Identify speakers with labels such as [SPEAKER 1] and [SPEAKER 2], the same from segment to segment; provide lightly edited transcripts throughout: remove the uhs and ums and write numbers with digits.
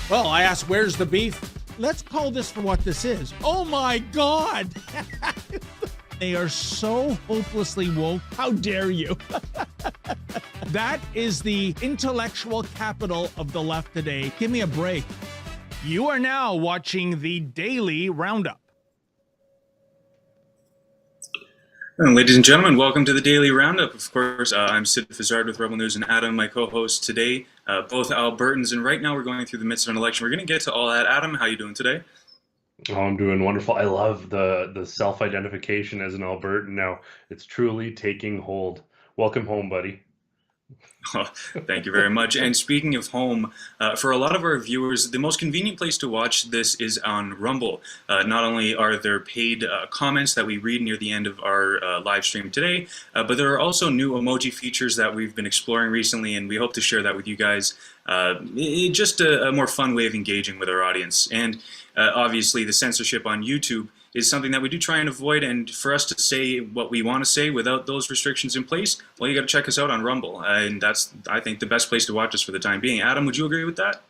[SPEAKER 1] Well, I asked, where's the beef? Let's call this for what this is. Oh my God! They are so hopelessly woke. How dare you? That is the intellectual capital of the left today. Give me a break. You are now watching the Daily Roundup.
[SPEAKER 2] And ladies and gentlemen, welcome to the Daily Roundup. Of course, I'm Sid Fizzard with Rebel News and Adam, my co-host today, both Albertans. And right now we're going through the midst of an election. We're going to get to all that. Adam, how are you doing today?
[SPEAKER 3] Oh, I'm doing wonderful. I love the self-identification as an Albertan now. It's truly taking hold. Welcome home, buddy.
[SPEAKER 2] Oh, thank you very much. And speaking of home, for a lot of our viewers, the most convenient place to watch this is on Rumble. Not only are there paid comments that we read near the end of our live stream today, but there are also new emoji features that we've been exploring recently, and we hope to share that with you guys. Just a more fun way of engaging with our audience. And obviously, the censorship on YouTube is something that we do try and avoid, and for us to say what we want to say without those restrictions in place, well, you got to check us out on Rumble, and that's, I think, the best place to watch us for the time being. Adam, would you agree with that?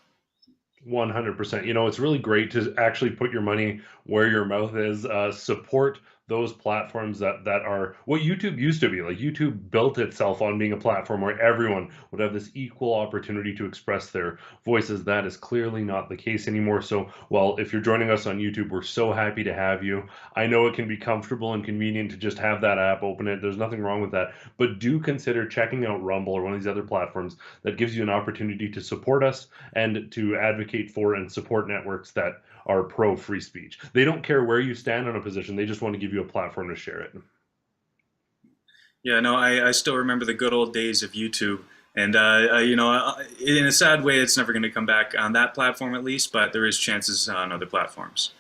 [SPEAKER 3] 100%. You know, it's really great to actually put your money where your mouth is. Support those platforms that are what YouTube used to be. Like, YouTube built itself on being a platform where everyone would have this equal opportunity to express their voices. That is clearly not the case anymore. So, well, if you're joining us on YouTube, we're so happy to have you. I know it can be comfortable and convenient to just have that app open it. There's nothing wrong with that. But do consider checking out Rumble or one of these other platforms that gives you an opportunity to support us and to advocate for and support networks that are pro-free speech. They don't care where you stand on a position. They just want to give you a platform to share it.
[SPEAKER 2] Yeah, no, I still remember the good old days of YouTube. And, you know, in a sad way, it's never going to come back on that platform at least, but there is chances on other platforms.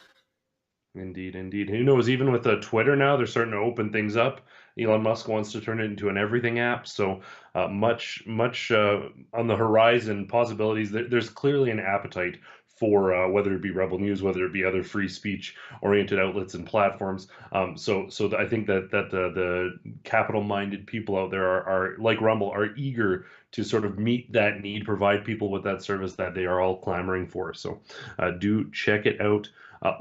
[SPEAKER 3] Indeed, indeed. Who knows, even with Twitter now, they're starting to open things up. Elon Musk wants to turn it into an everything app. So much on the horizon, possibilities. There's clearly an appetite for whether it be Rebel News, whether it be other free speech-oriented outlets and platforms. So I think that the capital-minded people out there are like Rumble, are eager to sort of meet that need, provide people with that service that they are all clamoring for. So do check it out.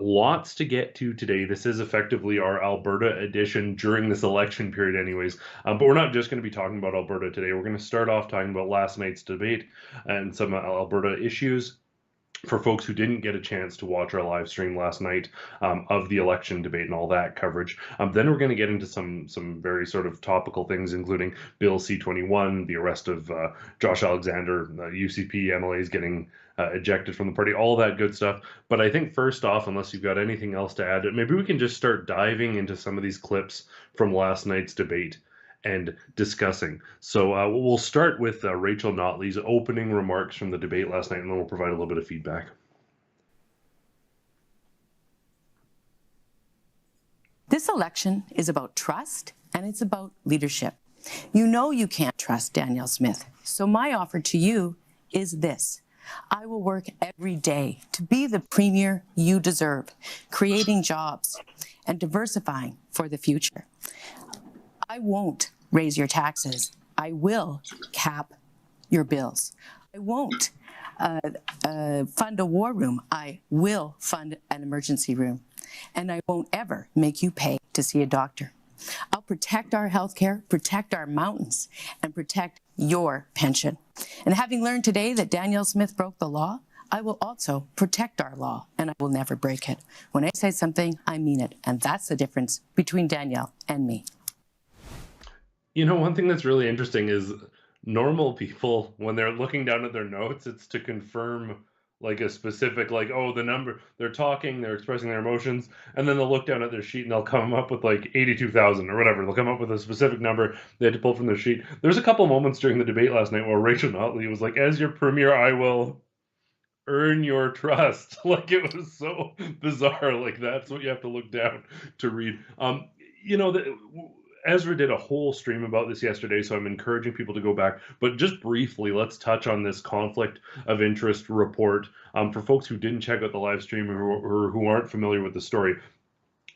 [SPEAKER 3] Lots to get to today. This is effectively our Alberta edition during this election period anyways. But we're not just going to be talking about Alberta today. We're going to start off talking about last night's debate and some Alberta issues. For folks who didn't get a chance to watch our live stream last night of the election debate and all that coverage, then we're going to get into some very sort of topical things, including Bill C-21, the arrest of Josh Alexander, UCP MLAs getting ejected from the party, all that good stuff. But I think first off, unless you've got anything else to add, maybe we can just start diving into some of these clips from last night's debate and discussing. So we'll start with Rachel Notley's opening remarks from the debate last night, and then we'll provide a little bit of feedback.
[SPEAKER 4] This election is about trust, and it's about leadership. You know you can't trust Danielle Smith, so my offer to you is this. I will work every day to be the premier you deserve, creating jobs and diversifying for the future. I won't raise your taxes. I will cap your bills. I won't fund a war room. I will fund an emergency room. And I won't ever make you pay to see a doctor. I'll protect our healthcare, protect our mountains, and protect your pension. And having learned today that Danielle Smith broke the law, I will also protect our law, and I will never break it. When I say something, I mean it. And that's the difference between Danielle and me.
[SPEAKER 3] You know, one thing that's really interesting is normal people, when they're looking down at their notes, it's to confirm like a specific, like, oh, the number, they're talking, they're expressing their emotions, and then they'll look down at their sheet and they'll come up with like 82,000 or whatever. They'll come up with a specific number they had to pull from their sheet. There's a couple moments during the debate last night where Rachel Notley was like, as your premier, I will earn your trust. Like, it was so bizarre. Like, that's what you have to look down to read. You know, Ezra did a whole stream about this yesterday, so I'm encouraging people to go back. But just briefly, let's touch on this conflict of interest report. For folks who didn't check out the live stream or who aren't familiar with the story,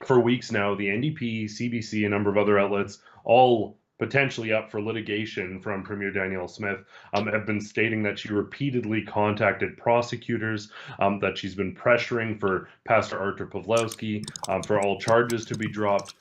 [SPEAKER 3] for weeks now, the NDP, CBC, a number of other outlets, all potentially up for litigation from Premier Danielle Smith, have been stating that she repeatedly contacted prosecutors, that she's been pressuring for Pastor Artur Pawlowski, for all charges to be dropped.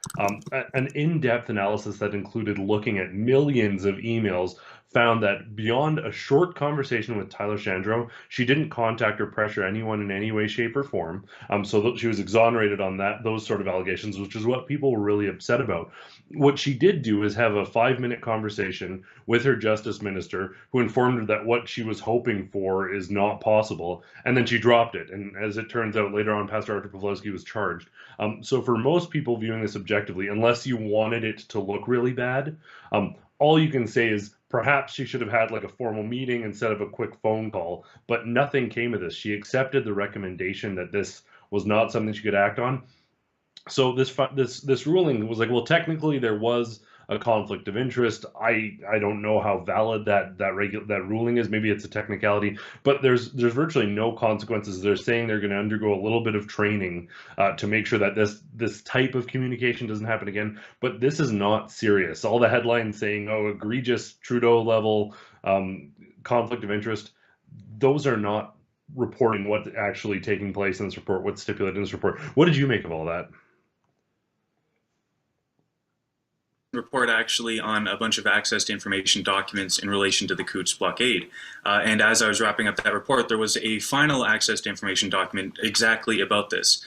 [SPEAKER 3] An in-depth analysis that included looking at millions of emails found that beyond a short conversation with Tyler Shandro, she didn't contact or pressure anyone in any way, shape, or form. So she was exonerated on those sort of allegations, which is what people were really upset about. What she did do is have a 5-minute conversation with her justice minister, who informed her that what she was hoping for is not possible, and then she dropped it. And as it turns out, later on, Pastor Artur Pawlowski was charged. So for most people viewing this objectively, unless you wanted it to look really bad, all you can say is perhaps she should have had like a formal meeting instead of a quick phone call, but nothing came of this. She accepted the recommendation that this was not something she could act on. So this ruling was like, well, technically there was a conflict of interest. I don't know how valid that ruling is. Maybe it's a technicality, but there's virtually no consequences. They're saying they're going to undergo a little bit of training to make sure that this type of communication doesn't happen again. But this is not serious. All the headlines saying, oh, egregious Trudeau level conflict of interest, those are not reporting what's actually taking place in this report, what's stipulated in this report. What did you make of all that?
[SPEAKER 2] Report actually on a bunch of access to information documents in relation to the Coutts blockade. And as I was wrapping up that report, there was a final access to information document exactly about this.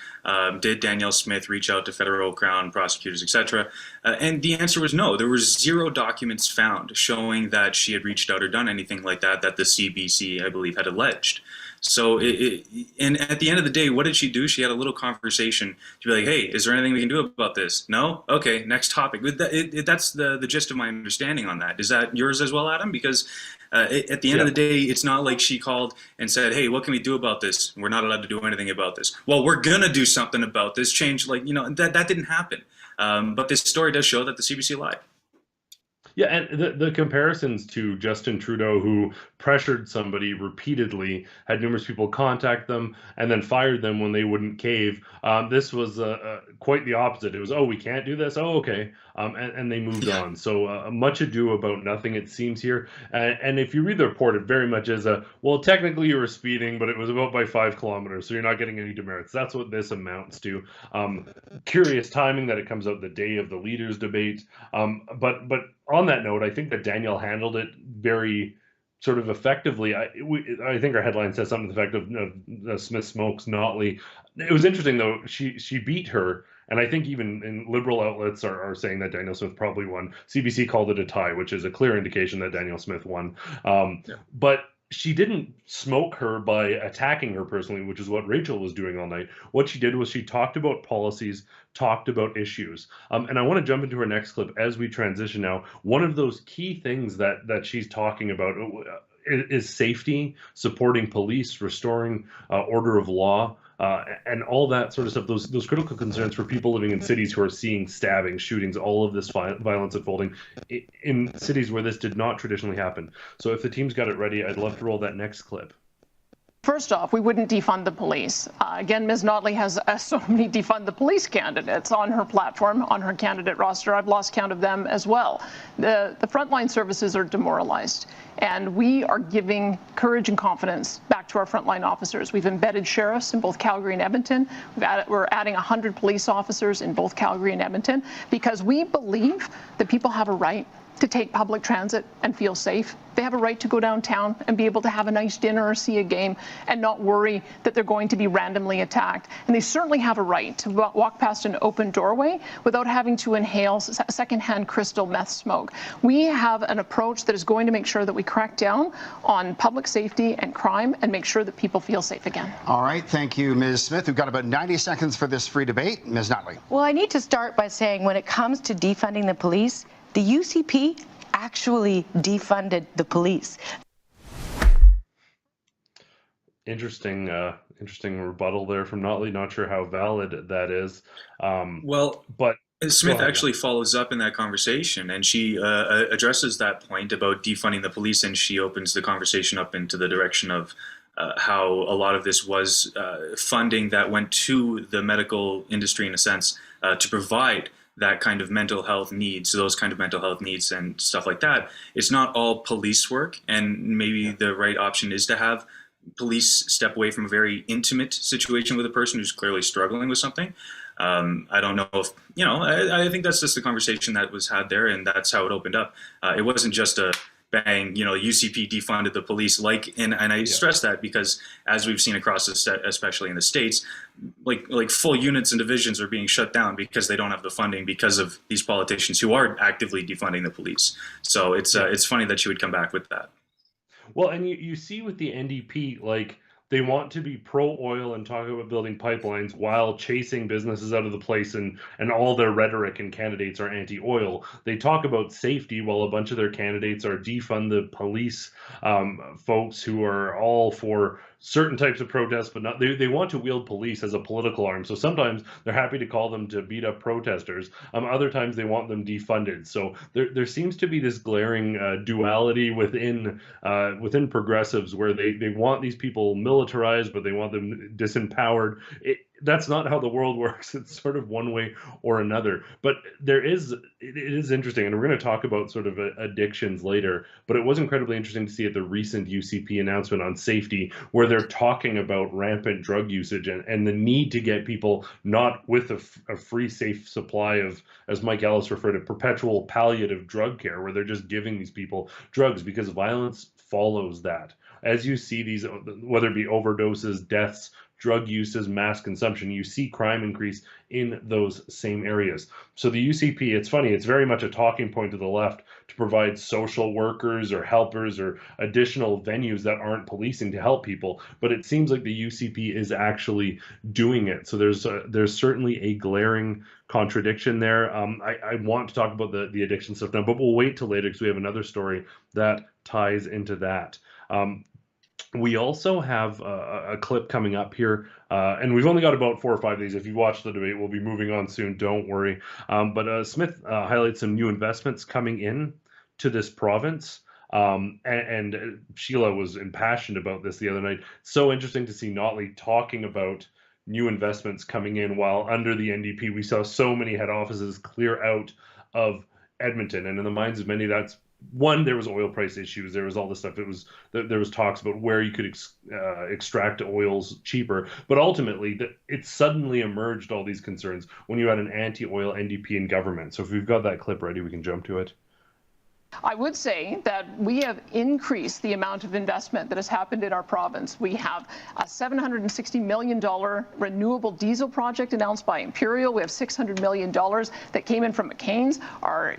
[SPEAKER 2] Did Danielle Smith reach out to federal Crown prosecutors, etc.? And the answer was no. There were 0 documents found showing that she had reached out or done anything like that the CBC, I believe, had alleged. So, and at the end of the day, what did she do? She had a little conversation to be like, hey, is there anything we can do about this? No? Okay, next topic. That's the gist of my understanding on that. Is that yours as well, Adam? Because at the end of the day, it's not like she called and said, hey, what can we do about this? We're not allowed to do anything about this. Well, we're going to do something about this. Change, that didn't happen. But this story does show that the CBC lied.
[SPEAKER 3] Yeah, and the comparisons to Justin Trudeau, who pressured somebody repeatedly, had numerous people contact them, and then fired them when they wouldn't cave. This was quite the opposite. It was, oh, we can't do this? Oh, okay. And they moved on. So much ado about nothing, it seems here. And if you read the report, it very much is well, technically you were speeding, but it was about by 5 kilometers, so you're not getting any demerits. That's what this amounts to. Curious timing that it comes out the day of the leaders' debate. But on that note, I think that Danielle handled it very sort of effectively. I think our headline says something to the effect of Smith smokes Notley. It was interesting, though. She beat her, and I think even in Liberal outlets are saying that Danielle Smith probably won. CBC called it a tie, which is a clear indication that Danielle Smith won. But she didn't smoke her by attacking her personally, which is what Rachel was doing all night. What she did was she talked about policies, talked about issues. And I want to jump into her next clip as we transition now. One of those key things that she's talking about is safety, supporting police, restoring order of law, and all that sort of stuff, those critical concerns for people living in cities who are seeing stabbings, shootings, all of this violence unfolding in cities where this did not traditionally happen. So if the team's got it ready, I'd love to roll that next clip.
[SPEAKER 5] First off, we wouldn't defund the police. Again, Ms. Notley has so many defund the police candidates on her platform, on her candidate roster. I've lost count of them as well. The frontline services are demoralized, and we are giving courage and confidence back to our frontline officers. We've embedded sheriffs in both Calgary and Edmonton. We're adding 100 police officers in both Calgary and Edmonton because we believe that people have a right to take public transit and feel safe. They have a right to go downtown and be able to have a nice dinner or see a game and not worry that they're going to be randomly attacked. And they certainly have a right to walk past an open doorway without having to inhale secondhand crystal meth smoke. We have an approach that is going to make sure that we crack down on public safety and crime and make sure that people feel safe again.
[SPEAKER 6] All right, thank you, Ms. Smith. We've got about 90 seconds for this free debate. Ms. Notley.
[SPEAKER 4] Well, I need to start by saying when it comes to defunding the police, the UCP actually defunded the police.
[SPEAKER 3] Interesting rebuttal there from Notley. Not sure how valid that is.
[SPEAKER 2] But Smith actually follows up in that conversation, and she addresses that point about defunding the police, and she opens the conversation up into the direction of how a lot of this was funding that went to the medical industry, in a sense, to provide that kind of mental health needs, those kind of mental health needs and stuff like that, it's not all police work. And maybe the right option is to have police step away from a very intimate situation with a person who's clearly struggling with something. I don't know if, I think that's just the conversation that was had there, and that's how it opened up. It wasn't just a bang, UCP defunded the police, and I stress that because as we've seen across especially in the States, like full units and divisions are being shut down because they don't have the funding because of these politicians who are actively defunding the police. So it's funny that she would come back with that.
[SPEAKER 3] Well, and you see with the NDP, like, they want to be pro-oil and talk about building pipelines while chasing businesses out of the place, and all their rhetoric and candidates are anti-oil. They talk about safety while a bunch of their candidates are defund the police folks who are all for certain types of protests, but not they want to wield police as a political arm. So sometimes they're happy to call them to beat up protesters. Other times they want them defunded. So there seems to be this glaring duality within progressives where they want these people militarized, but they want them disempowered. That's not how the world works. It's sort of one way or another. But it is interesting, and we're going to talk about sort of addictions later, but it was incredibly interesting to see at the recent UCP announcement on safety, where they're talking about rampant drug usage and the need to get people not with a free, safe supply of, as Mike Ellis referred to, perpetual palliative drug care, where they're just giving these people drugs, because violence follows that. As you see these, whether it be overdoses, deaths, drug uses, mass consumption, you see crime increase in those same areas. So the UCP, it's funny, it's very much a talking point to the left to provide social workers or helpers or additional venues that aren't policing to help people. But it seems like the UCP is actually doing it. So there's certainly a glaring contradiction there. I want to talk about the addiction stuff now, but we'll wait till later because we have another story that ties into that. We also have a clip coming up here, and we've only got about 4 or 5 days. If you watch the debate, we'll be moving on soon, don't worry. But Smith highlights some new investments coming in to this province, and Sheila was impassioned about this the other night. So interesting to see Notley talking about new investments coming in, while under the NDP, we saw so many head offices clear out of Edmonton, and in the minds of many, that's one, there was oil price issues. There was all this stuff. There was talks about where you could extract oils cheaper. But ultimately, it suddenly emerged all these concerns when you had an anti-oil NDP in government. So if we've got that clip ready, we can jump to it.
[SPEAKER 5] I would say that we have increased the amount of investment that has happened in our province. We have a $760 million renewable diesel project announced by Imperial. We have $600 million that came in from McCain's. Our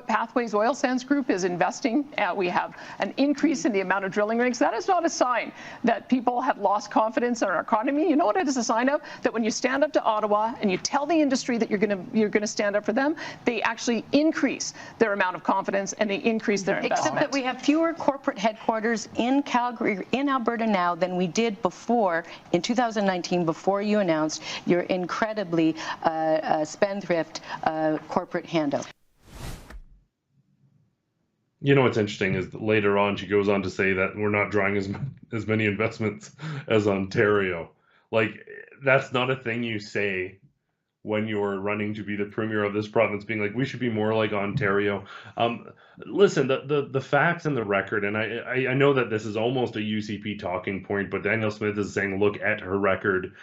[SPEAKER 5] Pathways Oil Sands Group is investing. We have an increase in the amount of drilling rigs. That is not a sign that people have lost confidence in our economy. You know what it is a sign of? That when you stand up to Ottawa and you tell the industry that you're going to stand up for them, they actually increase their amount of confidence and they increase their investment.
[SPEAKER 4] Except that we have fewer corporate headquarters in Calgary, in Alberta now than we did before in 2019, before you announced your incredibly spendthrift corporate handout.
[SPEAKER 3] You know what's interesting is that later on she goes on to say that we're not drawing as many investments as Ontario. Like, that's not a thing you say when you're running to be the premier of this province, being like, we should be more like Ontario. Listen, the facts and the record, and I know that this is almost a UCP talking point, but Danielle Smith is saying, look at her record.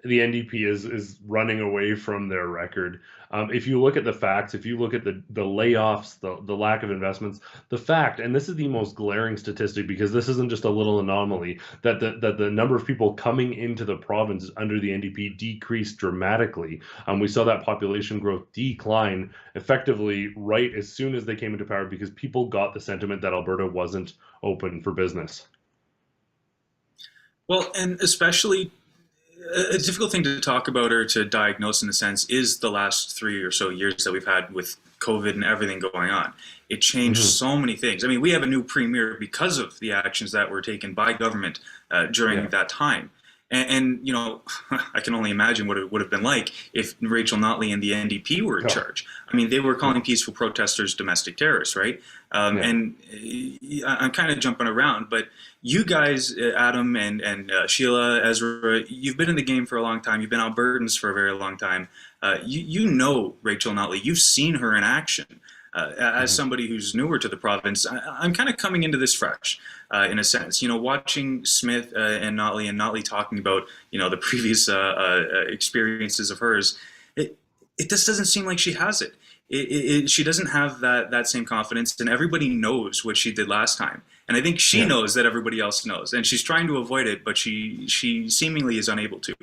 [SPEAKER 3] The NDP is running away from their record. If you look at the facts, if you look at the layoffs, the lack of investments, the fact, and this is the most glaring statistic because this isn't just a little anomaly, that the number of people coming into the province under the NDP decreased dramatically. We saw that population growth decline effectively right as soon as they came into power because people got the sentiment that Alberta wasn't open for business.
[SPEAKER 2] Well, and especially a difficult thing to talk about or to diagnose in a sense is the last 3 or so years that we've had with COVID and everything going on. It changed so many things. I mean, we have a new premier because of the actions that were taken by government during that time. And, you know, I can only imagine what it would have been like if Rachel Notley and the NDP were in charge. I mean, they were calling peaceful protesters domestic terrorists, right? And I'm kind of jumping around, but you guys, Adam and Sheila, Ezra, you've been in the game for a long time. You've been Albertans for a very long time. You know Rachel Notley. You've seen her in action. As somebody who's newer to the province, I'm kind of coming into this fresh, in a sense. Watching Smith and Notley talking about, the previous experiences of hers, it just doesn't seem like she has it. She doesn't have that same confidence, and everybody knows what she did last time. And I think she knows that everybody else knows, and she's trying to avoid it, but she seemingly is unable to.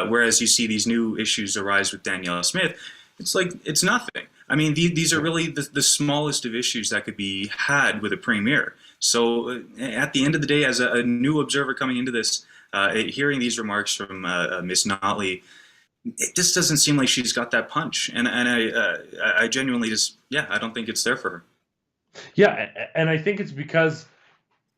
[SPEAKER 2] Whereas you see these new issues arise with Danielle Smith, it's like it's nothing. I mean, these are really the smallest of issues that could be had with a premier. So at the end of the day, as a new observer coming into this, hearing these remarks from Miss Notley, it just doesn't seem like she's got that punch. And I genuinely just, I don't think it's there for her.
[SPEAKER 3] Yeah, and I think it's because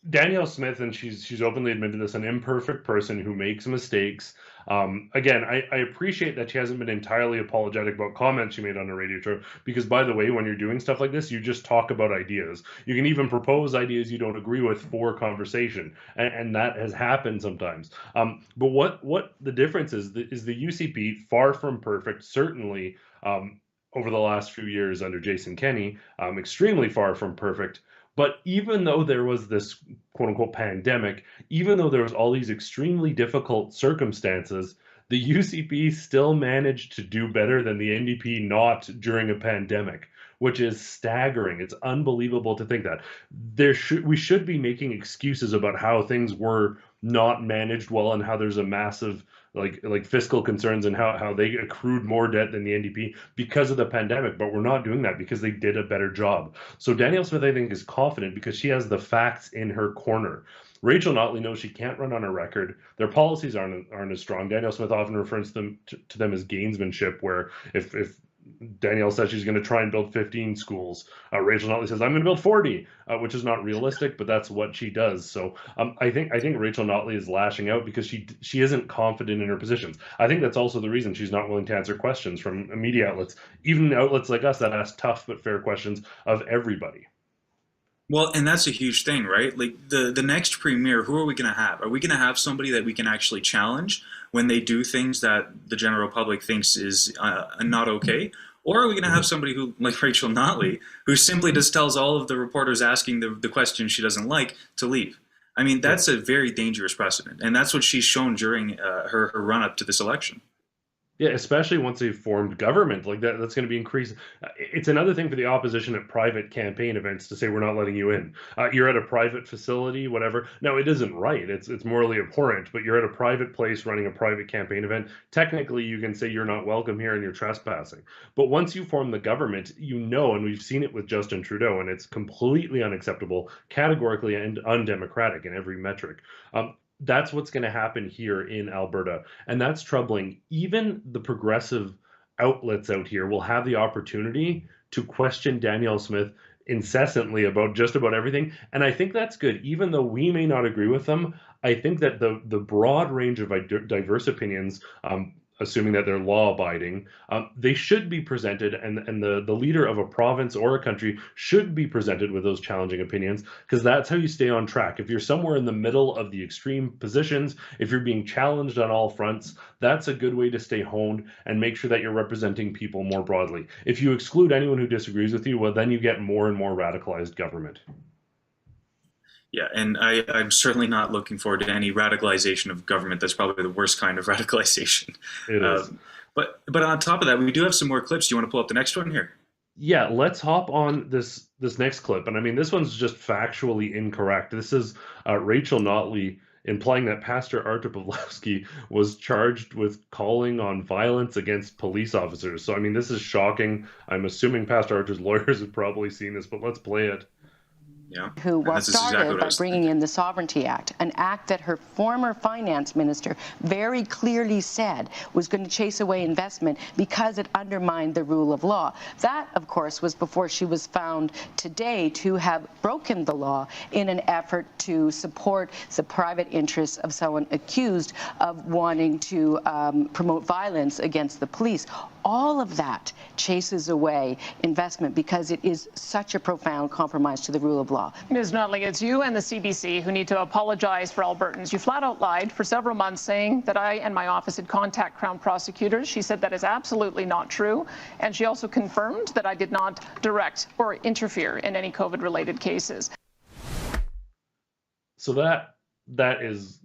[SPEAKER 3] Danielle Smith, and she's openly admitted this, an imperfect person who makes mistakes. Again, I appreciate that she hasn't been entirely apologetic about comments she made on a radio show, because, by the way, when you're doing stuff like this, you just talk about ideas. You can even propose ideas you don't agree with for conversation, and that has happened sometimes. But what the difference is the UCP, far from perfect, certainly over the last few years under Jason Kenney, extremely far from perfect. But even though there was this quote-unquote pandemic, even though there was all these extremely difficult circumstances, the UCP still managed to do better than the NDP not during a pandemic, which is staggering. It's unbelievable to think that. We should be making excuses about how things were not managed well and how there's a massive like fiscal concerns and how they accrued more debt than the NDP because of the pandemic, but we're not doing that because they did a better job. So Danielle Smith, I think, is confident because she has the facts in her corner. Rachel Notley knows she can't run on a record. Their policies aren't as strong. Danielle Smith often refers to them as gamesmanship, where if Danielle says she's going to try and build 15 schools, Rachel Notley says, I'm going to build 40, which is not realistic, but that's what she does. So I think Rachel Notley is lashing out because she isn't confident in her positions. I think that's also the reason she's not willing to answer questions from media outlets, even outlets like us that ask tough but fair questions of everybody.
[SPEAKER 2] Well, and that's a huge thing, right? Like the next premier, who are we going to have? Are we going to have somebody that we can actually challenge when they do things that the general public thinks is not okay? Or are we going to have somebody who, like Rachel Notley, who simply just tells all of the reporters asking the questions she doesn't like to leave? I mean, that's a very dangerous precedent. And that's what she's shown during her run-up to this election.
[SPEAKER 3] Yeah, especially once they've formed government, like that's going to be increased. It's another thing for the opposition at private campaign events to say we're not letting you in. You're at a private facility, whatever. No, it isn't right. It's morally abhorrent. But you're at a private place running a private campaign event. Technically, you can say you're not welcome here and you're trespassing. But once you form the government, and we've seen it with Justin Trudeau, and it's completely unacceptable, categorically and undemocratic in every metric. That's what's going to happen here in Alberta. And that's troubling. Even the progressive outlets out here will have the opportunity to question Danielle Smith incessantly about just about everything. And I think that's good. Even though we may not agree with them, I think that the broad range of diverse opinions, assuming that they're law-abiding, they should be presented, and the leader of a province or a country should be presented with those challenging opinions, because that's how you stay on track. If you're somewhere in the middle of the extreme positions, if you're being challenged on all fronts, that's a good way to stay honed and make sure that you're representing people more broadly. If you exclude anyone who disagrees with you, well, then you get more and more radicalized government.
[SPEAKER 2] Yeah, and I'm certainly not looking forward to any radicalization of government. That's probably the worst kind of radicalization.
[SPEAKER 3] It is.
[SPEAKER 2] But on top of that, we do have some more clips. Do you want to pull up the next one here?
[SPEAKER 3] Yeah, let's hop on this next clip. And I mean, this one's just factually incorrect. This is Rachel Notley implying that Pastor Artur Pawlowski was charged with calling on violence against police officers. So, I mean, this is shocking. I'm assuming Pastor Artur's lawyers have probably seen this, but let's play it.
[SPEAKER 2] Yeah.
[SPEAKER 4] Who was started
[SPEAKER 2] exactly
[SPEAKER 4] by bringing in the Sovereignty Act, an act that her former finance minister very clearly said was going to chase away investment because it undermined the rule of law. That, of course, was before she was found today to have broken the law in an effort to support the private interests of someone accused of wanting to promote violence against the police. all of that chases away investment because it is such a profound compromise to the rule of law.
[SPEAKER 5] Ms. Notley, it's you and the CBC who need to apologize for Albertans. You flat out lied for several months saying that I and my office had contacted Crown prosecutors. She said that is absolutely not true. And she also confirmed that I did not direct or interfere in any COVID-related cases.
[SPEAKER 3] So that is,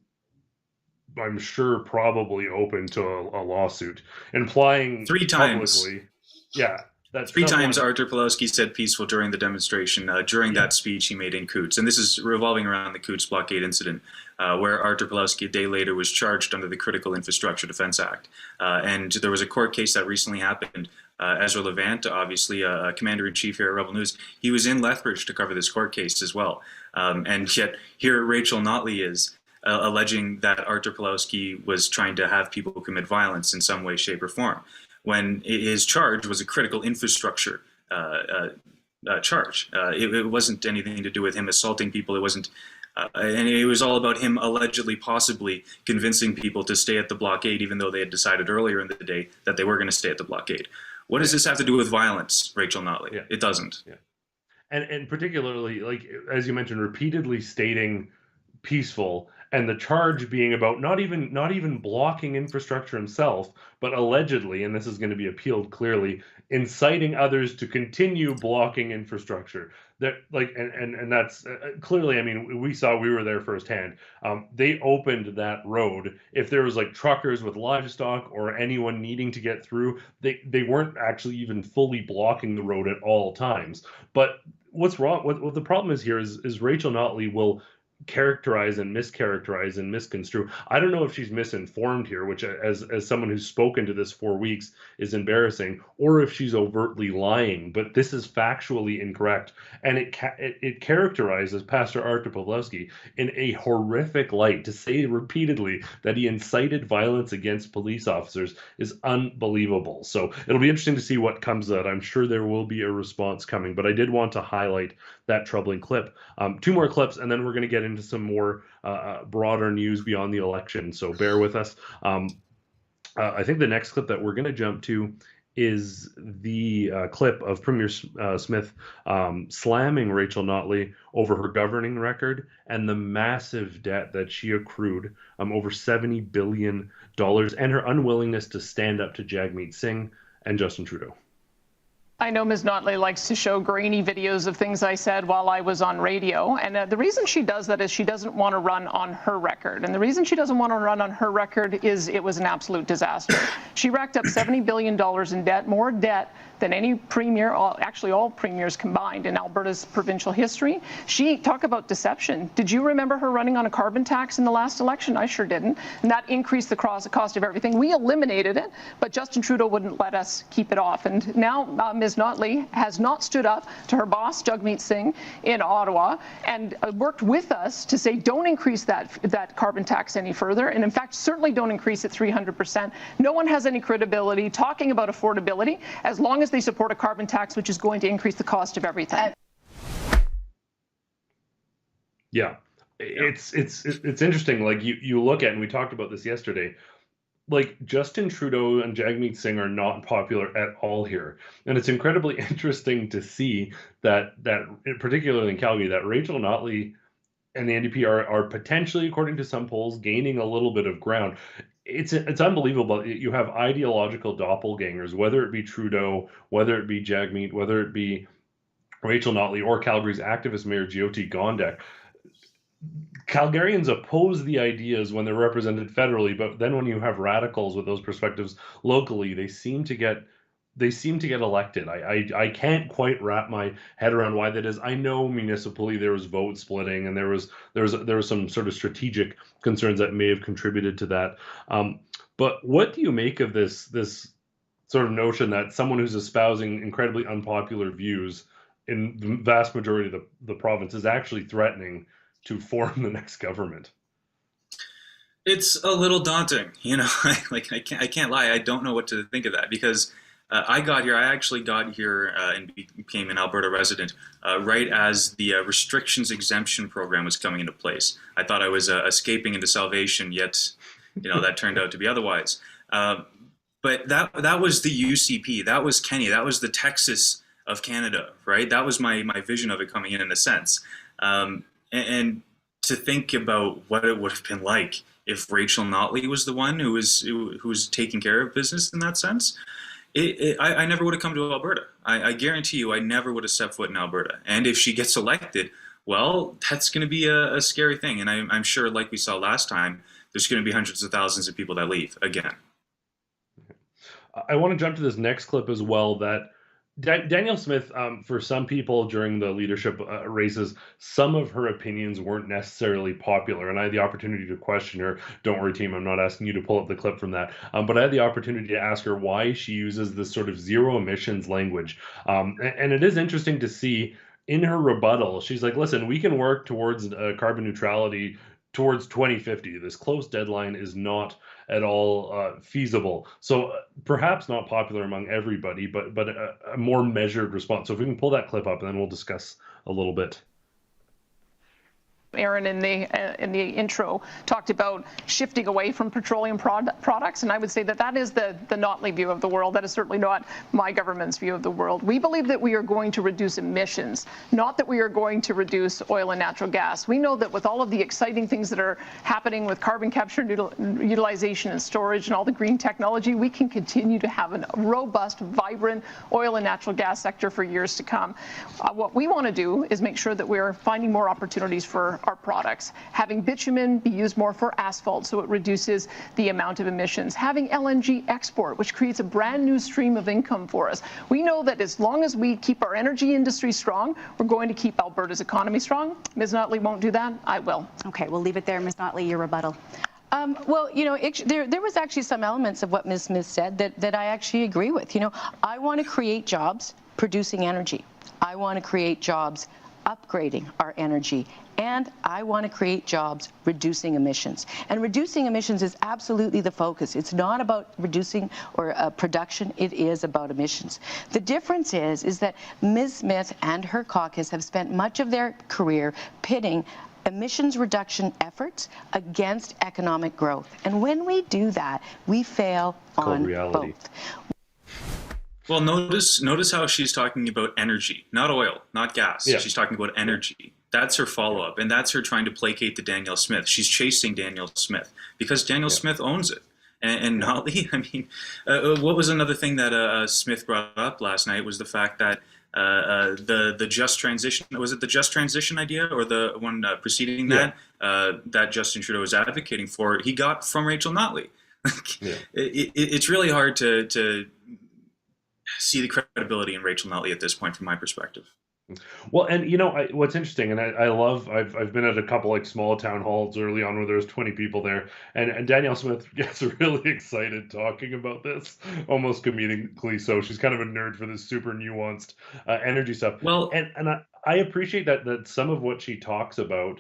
[SPEAKER 3] I'm sure, probably open to a lawsuit, implying
[SPEAKER 2] 3 times.
[SPEAKER 3] Publicly, yeah, that's
[SPEAKER 2] 3 times Artur Pawlowski said peaceful during the demonstration, during that speech he made in Coutts. And this is revolving around the Coutts blockade incident, where Artur Pawlowski a day later was charged under the Critical Infrastructure Defense Act. And there was a court case that recently happened. Ezra Levant, obviously a commander-in-chief here at Rebel News, he was in Lethbridge to cover this court case as well. And yet here Rachel Notley is alleging that Artur Pawlowski was trying to have people commit violence in some way, shape, or form, when his charge was a critical infrastructure charge. It wasn't anything to do with him assaulting people. It wasn't, and it was all about him allegedly, possibly convincing people to stay at the blockade, even though they had decided earlier in the day that they were going to stay at the blockade. What does this have to do with violence, Rachel Notley? Yeah. It doesn't.
[SPEAKER 3] Yeah. And particularly, like, as you mentioned, repeatedly stating peaceful, and the charge being about not even blocking infrastructure himself, but allegedly, and this is going to be appealed clearly, inciting others to continue blocking infrastructure. That, like, and that's clearly, I mean, we were there firsthand. They opened that road. If there was like truckers with livestock or anyone needing to get through, they weren't actually even fully blocking the road at all times. But what's wrong? What the problem is here is Rachel Notley will characterize and mischaracterize and misconstrue. I don't know if she's misinformed here, which as someone who's spoken to this 4 weeks is embarrassing, or if she's overtly lying, but this is factually incorrect. And it characterizes Pastor Artur Pawlowski in a horrific light. To say repeatedly that he incited violence against police officers is unbelievable. So it'll be interesting to see what comes of that. I'm sure there will be a response coming, but I did want to highlight that troubling clip. 2 more clips, and then we're going to get into some more broader news beyond the election. So bear with us. I think the next clip that we're going to jump to is the clip of Premier Smith slamming Rachel Notley over her governing record and the massive debt that she accrued, over $70 billion, and her unwillingness to stand up to Jagmeet Singh and Justin Trudeau.
[SPEAKER 5] I know Ms. Notley likes to show grainy videos of things I said while I was on radio. And the reason she does that is she doesn't want to run on her record. And the reason she doesn't want to run on her record is it was an absolute disaster. She racked up $70 billion in debt, more debt than any premier, actually all premiers combined in Alberta's provincial history. She talk about deception. Did you remember her running on a carbon tax in the last election? I sure didn't. And that increased the cost of everything. We eliminated it, but Justin Trudeau wouldn't let us keep it off. And now Ms. Notley has not stood up to her boss, Jagmeet Singh, in Ottawa, and worked with us to say don't increase that carbon tax any further. And in fact, certainly don't increase it 300%. No one has any credibility talking about affordability as long as they support a carbon tax, which is going to increase the cost of everything.
[SPEAKER 3] Yeah, it's interesting. Like you look at, and we talked about this yesterday, like Justin Trudeau and Jagmeet Singh are not popular at all here. And it's incredibly interesting to see that particularly in Calgary, that Rachel Notley and the NDP are potentially, according to some polls, gaining a little bit of ground. It's unbelievable. You have ideological doppelgangers, whether it be Trudeau, whether it be Jagmeet, whether it be Rachel Notley, or Calgary's activist mayor Jyoti Gondek. Calgarians oppose the ideas when they're represented federally, but then when you have radicals with those perspectives locally, they seem to get elected. I can't quite wrap my head around why that is. I know municipally there was vote splitting, and there was some sort of strategic concerns that may have contributed to that. But what do you make of this sort of notion that someone who's espousing incredibly unpopular views in the vast majority of the province is actually threatening to form the next government?
[SPEAKER 2] It's a little daunting, you know. I can't lie. I don't know what to think of that, because I actually got here and became an Alberta resident right as the restrictions exemption program was coming into place. I thought I was escaping into salvation, yet, you know, that turned out to be otherwise. But that was the UCP. That was Kenny. That was the Texas of Canada, right? That was my vision of it coming in a sense. And to think about what it would have been like if Rachel Notley was the one who was taking care of business in that sense, I never would have come to Alberta. I guarantee you, I never would have stepped foot in Alberta. And if she gets elected, well, that's going to be a scary thing. And I'm sure, like we saw last time, there's going to be hundreds of thousands of people that leave again.
[SPEAKER 3] I want to jump to this next clip as well. That Danielle Smith, for some people during the leadership races, some of her opinions weren't necessarily popular, and I had the opportunity to question her. Don't worry, team, I'm not asking you to pull up the clip from that, but I had the opportunity to ask her why she uses this sort of zero emissions language, and it is interesting to see in her rebuttal. She's like, listen, we can work towards carbon neutrality towards 2050. This close deadline is not at all feasible. So perhaps not popular among everybody, but a more measured response. So if we can pull that clip up, and then we'll discuss a little bit.
[SPEAKER 5] Aaron in the intro talked about shifting away from petroleum products, and I would say that is the Notley view of the world. That is certainly not my government's view of the world. We believe that we are going to reduce emissions, not that we are going to reduce oil and natural gas. We know that with all of the exciting things that are happening with carbon capture, utilization and storage and all the green technology, we can continue to have a robust, vibrant oil and natural gas sector for years to come. What we want to do is make sure that we are finding more opportunities for our products, having bitumen be used more for asphalt so it reduces the amount of emissions, having LNG export, which creates a brand new stream of income for us. We know that as long as we keep our energy industry strong, we're going to keep Alberta's economy strong. Ms. Notley won't do that. I will.
[SPEAKER 7] Okay, we'll leave it there. Ms. Notley, your rebuttal.
[SPEAKER 4] Well, you know, there was actually some elements of what Ms. Smith said that I actually agree with. You know, I want to create jobs producing energy. I want to create jobs upgrading our energy, and I want to create jobs reducing emissions. And reducing emissions is absolutely the focus. It's not about reducing or production, it is about emissions. The difference is that Ms. Smith and her caucus have spent much of their career pitting emissions reduction efforts against economic growth. And when we do that, we fail on both.
[SPEAKER 2] Well, notice how she's talking about energy, not oil, not gas.
[SPEAKER 3] Yeah.
[SPEAKER 2] She's talking about energy. That's her follow-up, and that's her trying to placate to Danielle Smith. She's chasing Danielle Smith because Danielle Smith owns it. And Notley, I mean, what was another thing that Smith brought up last night was the fact that the just transition, was it the just transition idea or the one preceding that, that Justin Trudeau was advocating for, he got from Rachel Notley. It's really hard to see the credibility in Rachel Notley at this point from my perspective.
[SPEAKER 3] Well, and you know, what's interesting, and I love, I've been at a couple like small town halls early on where there's 20 people there, and Danielle Smith gets really excited talking about this, almost comedically so. She's kind of a nerd for this super nuanced energy stuff.
[SPEAKER 2] Well,
[SPEAKER 3] and I appreciate that some of what she talks about,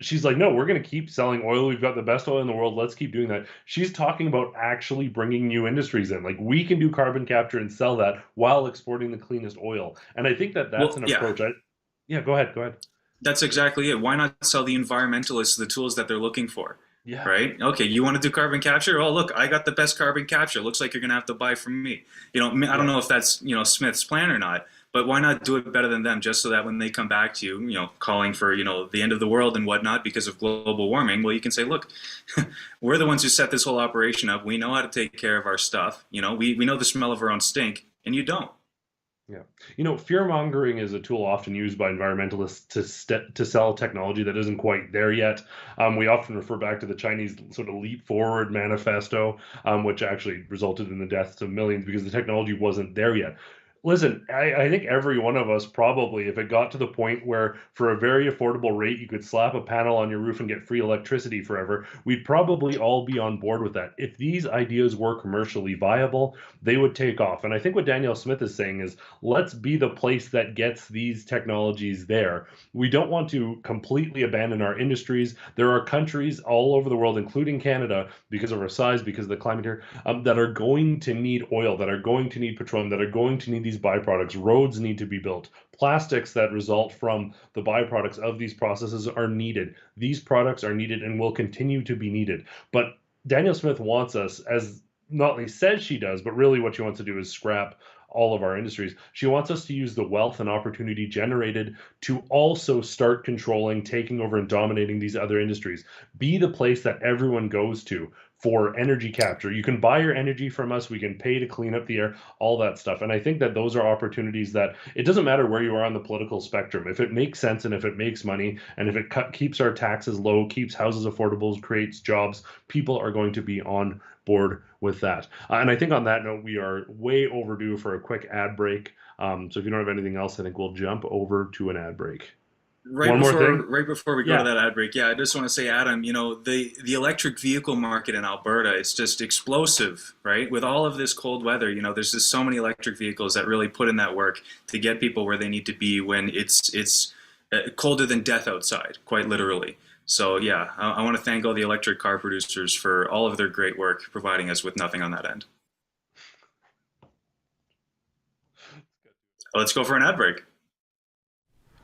[SPEAKER 3] she's like, no, we're going to keep selling oil. We've got the best oil in the world. Let's keep doing that. She's talking about actually bringing new industries in. Like, we can do carbon capture and sell that while exporting the cleanest oil. And I think that's an approach. Go ahead.
[SPEAKER 2] That's exactly it. Why not sell the environmentalists the tools that they're looking for?
[SPEAKER 3] Yeah.
[SPEAKER 2] Right? Okay, you want to do carbon capture? Oh, look, I got the best carbon capture. Looks like you're going to have to buy from me. You know, I don't know if that's, you know, Smith's plan or not, but why not do it better than them, just so that when they come back to you, you know, calling for, you know, the end of the world and whatnot because of global warming, well, you can say, look, we're the ones who set this whole operation up. We know how to take care of our stuff. You know, we know the smell of our own stink, and you don't.
[SPEAKER 3] Yeah. You know, fear-mongering is a tool often used by environmentalists to sell technology that isn't quite there yet. We often refer back to the Chinese sort of leap forward manifesto, which actually resulted in the deaths of millions because the technology wasn't there yet. Listen, I think every one of us probably, if it got to the point where for a very affordable rate, you could slap a panel on your roof and get free electricity forever, we'd probably all be on board with that. If these ideas were commercially viable, they would take off. And I think what Danielle Smith is saying is, let's be the place that gets these technologies there. We don't want to completely abandon our industries. There are countries all over the world, including Canada, because of our size, because of the climate here, that are going to need oil, that are going to need petroleum, that are going to need these byproducts. Roads need to be built. Plastics that result from the byproducts of these processes are needed. These products are needed and will continue to be needed. But Danielle Smith wants us, as Notley says she does, but really what she wants to do is scrap all of our industries. She wants us to use the wealth and opportunity generated to also start controlling, taking over, and dominating these other industries. Be the place that everyone goes to for energy capture. You can buy your energy from us. We can pay to clean up the air, all that stuff. And I think that those are opportunities that it doesn't matter where you are on the political spectrum. If it makes sense and if it makes money and if it keeps our taxes low, keeps houses affordable, creates jobs, people are going to be on board with that. And I think on that note, we are way overdue for a quick ad break. So if you don't have anything else, I think we'll jump over to an ad break.
[SPEAKER 2] Right before we go to that ad break, I just want to say, Adam, the electric vehicle market in Alberta is just explosive, right? With all of this cold weather, there's just so many electric vehicles that really put in that work to get people where they need to be when it's colder than death outside, quite literally. So I want to thank all the electric car producers for all of their great work, providing us with nothing on that end. Let's go for an ad break.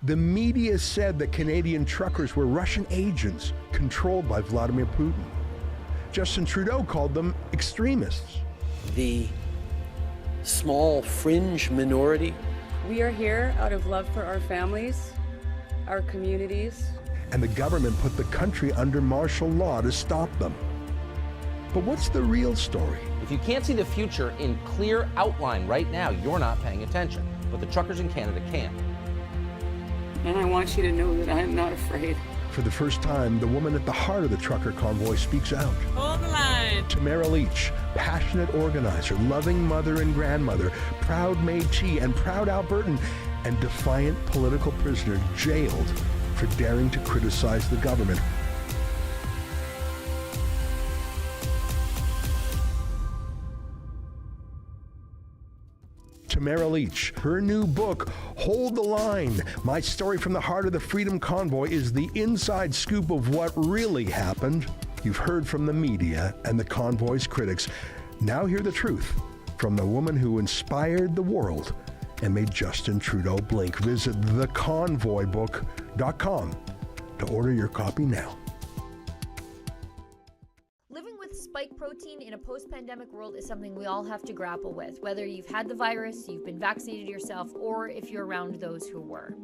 [SPEAKER 8] The media said that Canadian truckers were Russian agents controlled by Vladimir Putin. Justin Trudeau called them extremists.
[SPEAKER 9] The small fringe minority.
[SPEAKER 10] We are here out of love for our families, our communities.
[SPEAKER 8] And the government put the country under martial law to stop them. But what's the real story?
[SPEAKER 11] If you can't see the future in clear outline right now, you're not paying attention. But the truckers in Canada can.
[SPEAKER 10] And I want you to know that I am not afraid.
[SPEAKER 8] For the first time, the woman at the heart of the trucker convoy speaks out.
[SPEAKER 10] Hold the line.
[SPEAKER 8] Tamara Leach, passionate organizer, loving mother and grandmother, proud Métis and proud Albertan, and defiant political prisoner jailed for daring to criticize the government. Tamara Leach. Her new book, Hold the Line, My Story from the Heart of the Freedom Convoy, is the inside scoop of what really happened. You've heard from the media and the convoy's critics. Now hear the truth from the woman who inspired the world and made Justin Trudeau blink. Visit theconvoybook.com to order your copy now.
[SPEAKER 12] Spike protein in a post-pandemic world is something we all have to grapple with, whether you've had the virus, you've been vaccinated yourself, or if you're around those who were.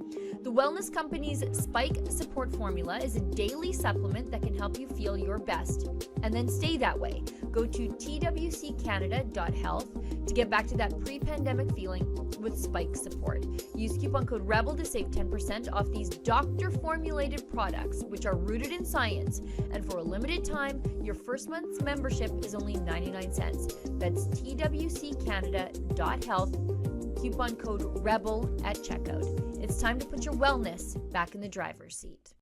[SPEAKER 12] The wellness company's Spike Support Formula is a daily supplement that can help you feel your best and then stay that way. Go to twccanada.health to get back to that pre-pandemic feeling with Spike Support. Use coupon code REBEL to save 10% off these doctor-formulated products, which are rooted in science, and for a limited time, your first month's membership is only 99 cents. That's twccanada.health, coupon code REBEL at checkout. It's time to put your wellness back in the driver's seat.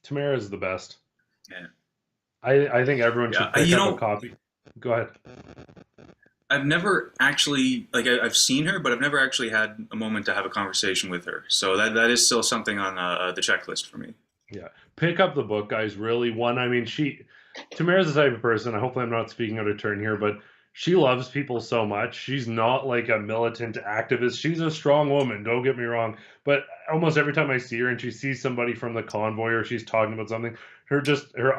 [SPEAKER 3] Tamara is the best.
[SPEAKER 2] Yeah.
[SPEAKER 3] I think everyone should pick up a copy. Go ahead.
[SPEAKER 2] I've never actually, I've seen her, but I've never actually had a moment to have a conversation with her. So that is still something on the checklist for me.
[SPEAKER 3] Yeah. Pick up the book, guys. Really. Tamara's the type of person, hopefully I'm not speaking out of turn here, but she loves people so much. She's not like a militant activist. She's a strong woman, don't get me wrong. But almost every time I see her and she sees somebody from the convoy or she's talking about something, her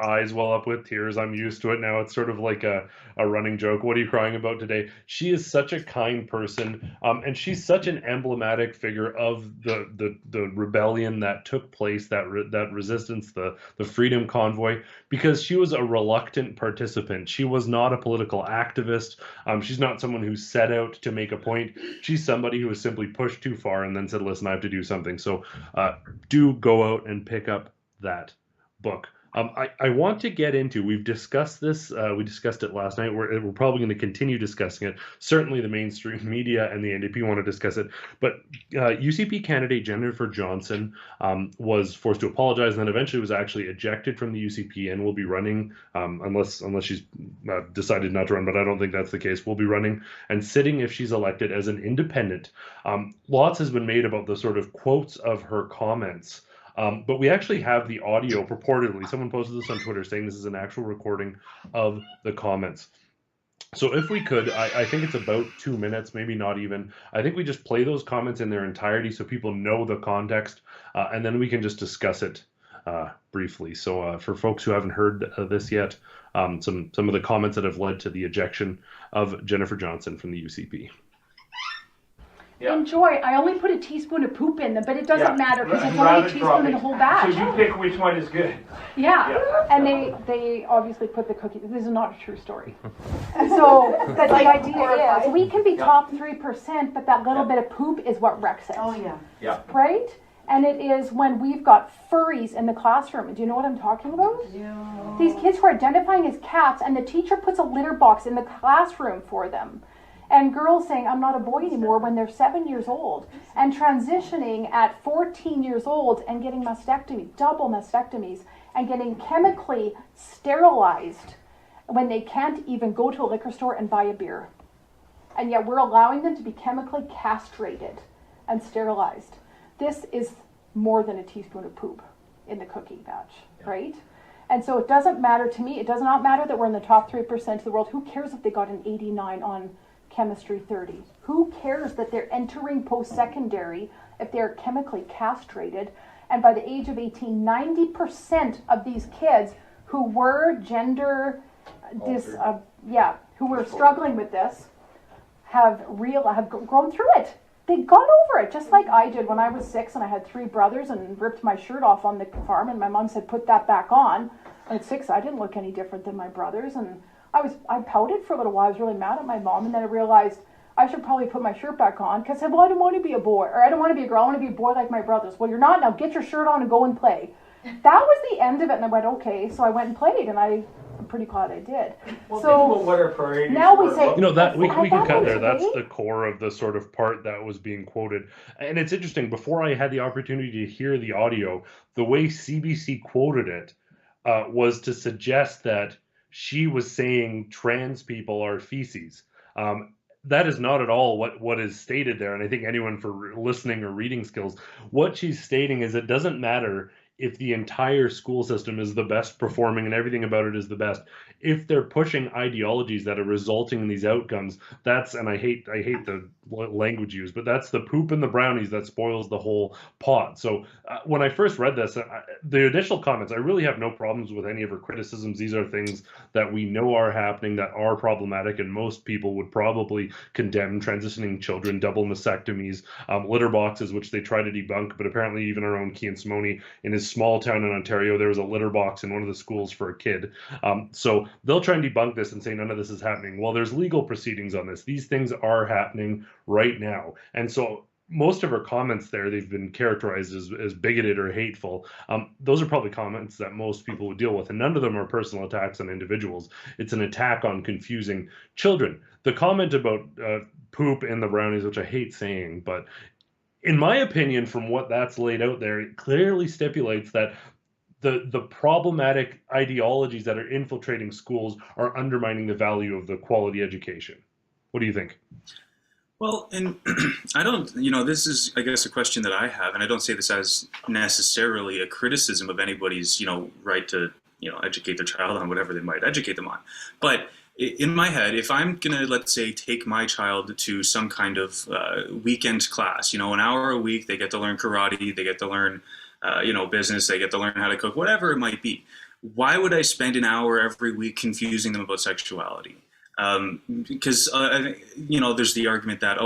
[SPEAKER 3] eyes well up with tears. I'm used to it now. It's sort of like a running joke. What are you crying about today? She is such a kind person, and she's such an emblematic figure of the rebellion that took place, that resistance, the Freedom Convoy, because she was a reluctant participant. She was not a political activist. She's not someone who set out to make a point. She's somebody who was simply pushed too far and then said, listen, I have to do something. So do go out and pick up that book. I want to get into, we've discussed this, we discussed it last night, we're probably going to continue discussing it. Certainly the mainstream media and the NDP want to discuss it, but UCP candidate Jennifer Johnson was forced to apologize and then eventually was actually ejected from the UCP and will be running, unless she's decided not to run, but I don't think that's the case, will be running and sitting if she's elected as an independent. Lots has been made about the sort of quotes of her comments. But we actually have the audio purportedly. Someone posted this on Twitter saying this is an actual recording of the comments. So if we could, I think it's about 2 minutes, maybe not even. I think we just play those comments in their entirety so people know the context, and then we can just discuss it briefly. So for folks who haven't heard this yet, some of the comments that have led to the ejection of Jennifer Johnson from the UCP.
[SPEAKER 13] Yeah. Enjoy. I only put a teaspoon of poop in them, but it doesn't matter because it's only a teaspoon in the whole batch.
[SPEAKER 14] So you pick which one is good.
[SPEAKER 13] Yeah. And they obviously put the cookie. This is not a true story. So, but the idea is we can be top 3%, but that little bit of poop is what wrecks it.
[SPEAKER 7] Oh yeah.
[SPEAKER 14] Yeah.
[SPEAKER 13] Right? And it is when we've got furries in the classroom. Do you know what I'm talking about?
[SPEAKER 7] Yeah.
[SPEAKER 13] These kids who are identifying as cats, and the teacher puts a litter box in the classroom for them. And girls saying, I'm not a boy anymore when they're 7 years old. And transitioning at 14 years old and getting mastectomy, double mastectomies, and getting chemically sterilized when they can't even go to a liquor store and buy a beer. And yet we're allowing them to be chemically castrated and sterilized. This is more than a teaspoon of poop in the cookie batch, right? And so it doesn't matter to me. It does not matter that we're in the top 3% of the world. Who cares if they got an 89 on chemistry 30? Who cares that they're entering post-secondary if they're chemically castrated? And by the age of 18, 90% of these kids who were who were struggling with this have grown through it. They got over it, just like I did when I was 6 and I had 3 brothers and ripped my shirt off on the farm, and my mom said, put that back on. And at 6, I didn't look any different than my brothers, and I pouted for a little while. I was really mad at my mom, and then I realized I should probably put my shirt back on, because I said, well, I don't want to be a boy, or I don't want to be a girl, I want to be a boy like my brothers. Well, you're not, now get your shirt on and go and play. That was the end of it, and I went, okay, so I went and played, and I'm pretty glad I did.
[SPEAKER 14] Well,
[SPEAKER 13] so
[SPEAKER 14] what are priorities?
[SPEAKER 13] Now we say,
[SPEAKER 3] that we can cut there. That's the core of the sort of part that was being quoted. And it's interesting, before I had the opportunity to hear the audio, the way CBC quoted it was to suggest that she was saying trans people are feces. That is not at all what is stated there. And I think anyone for listening or reading skills, what she's stating is it doesn't matter if the entire school system is the best performing and everything about it is the best. If they're pushing ideologies that are resulting in these outcomes, and I hate the language used, but that's the poop and the brownies that spoils the whole pot. So when I first read this, the initial comments, I really have no problems with any of her criticisms. These are things that we know are happening, that are problematic, and most people would probably condemn: transitioning children, double mastectomies, litter boxes, which they try to debunk, but apparently even our own Cian Simoni in his small town in Ontario, there was a litter box in one of the schools for a kid. So they'll try and debunk this and say none of this is happening. Well, there's legal proceedings on this. These things are happening right now. And so most of her comments there, they've been characterized as bigoted or hateful. Those are probably comments that most people would deal with, and none of them are personal attacks on individuals. It's an attack on confusing children. The comment about poop in the brownies, which I hate saying, but in my opinion, from what that's laid out there, it clearly stipulates that the problematic ideologies that are infiltrating schools are undermining the value of the quality education. What do you think?
[SPEAKER 2] Well, and I don't, this is, I guess, a question that I have, and I don't say this as necessarily a criticism of anybody's, right to, educate their child on whatever they might educate them on. But in my head, if I'm going to, let's say, take my child to some kind of weekend class, an hour a week, they get to learn karate, they get to learn, business, they get to learn how to cook, whatever it might be. Why would I spend an hour every week confusing them about sexuality? Because, there's the argument that,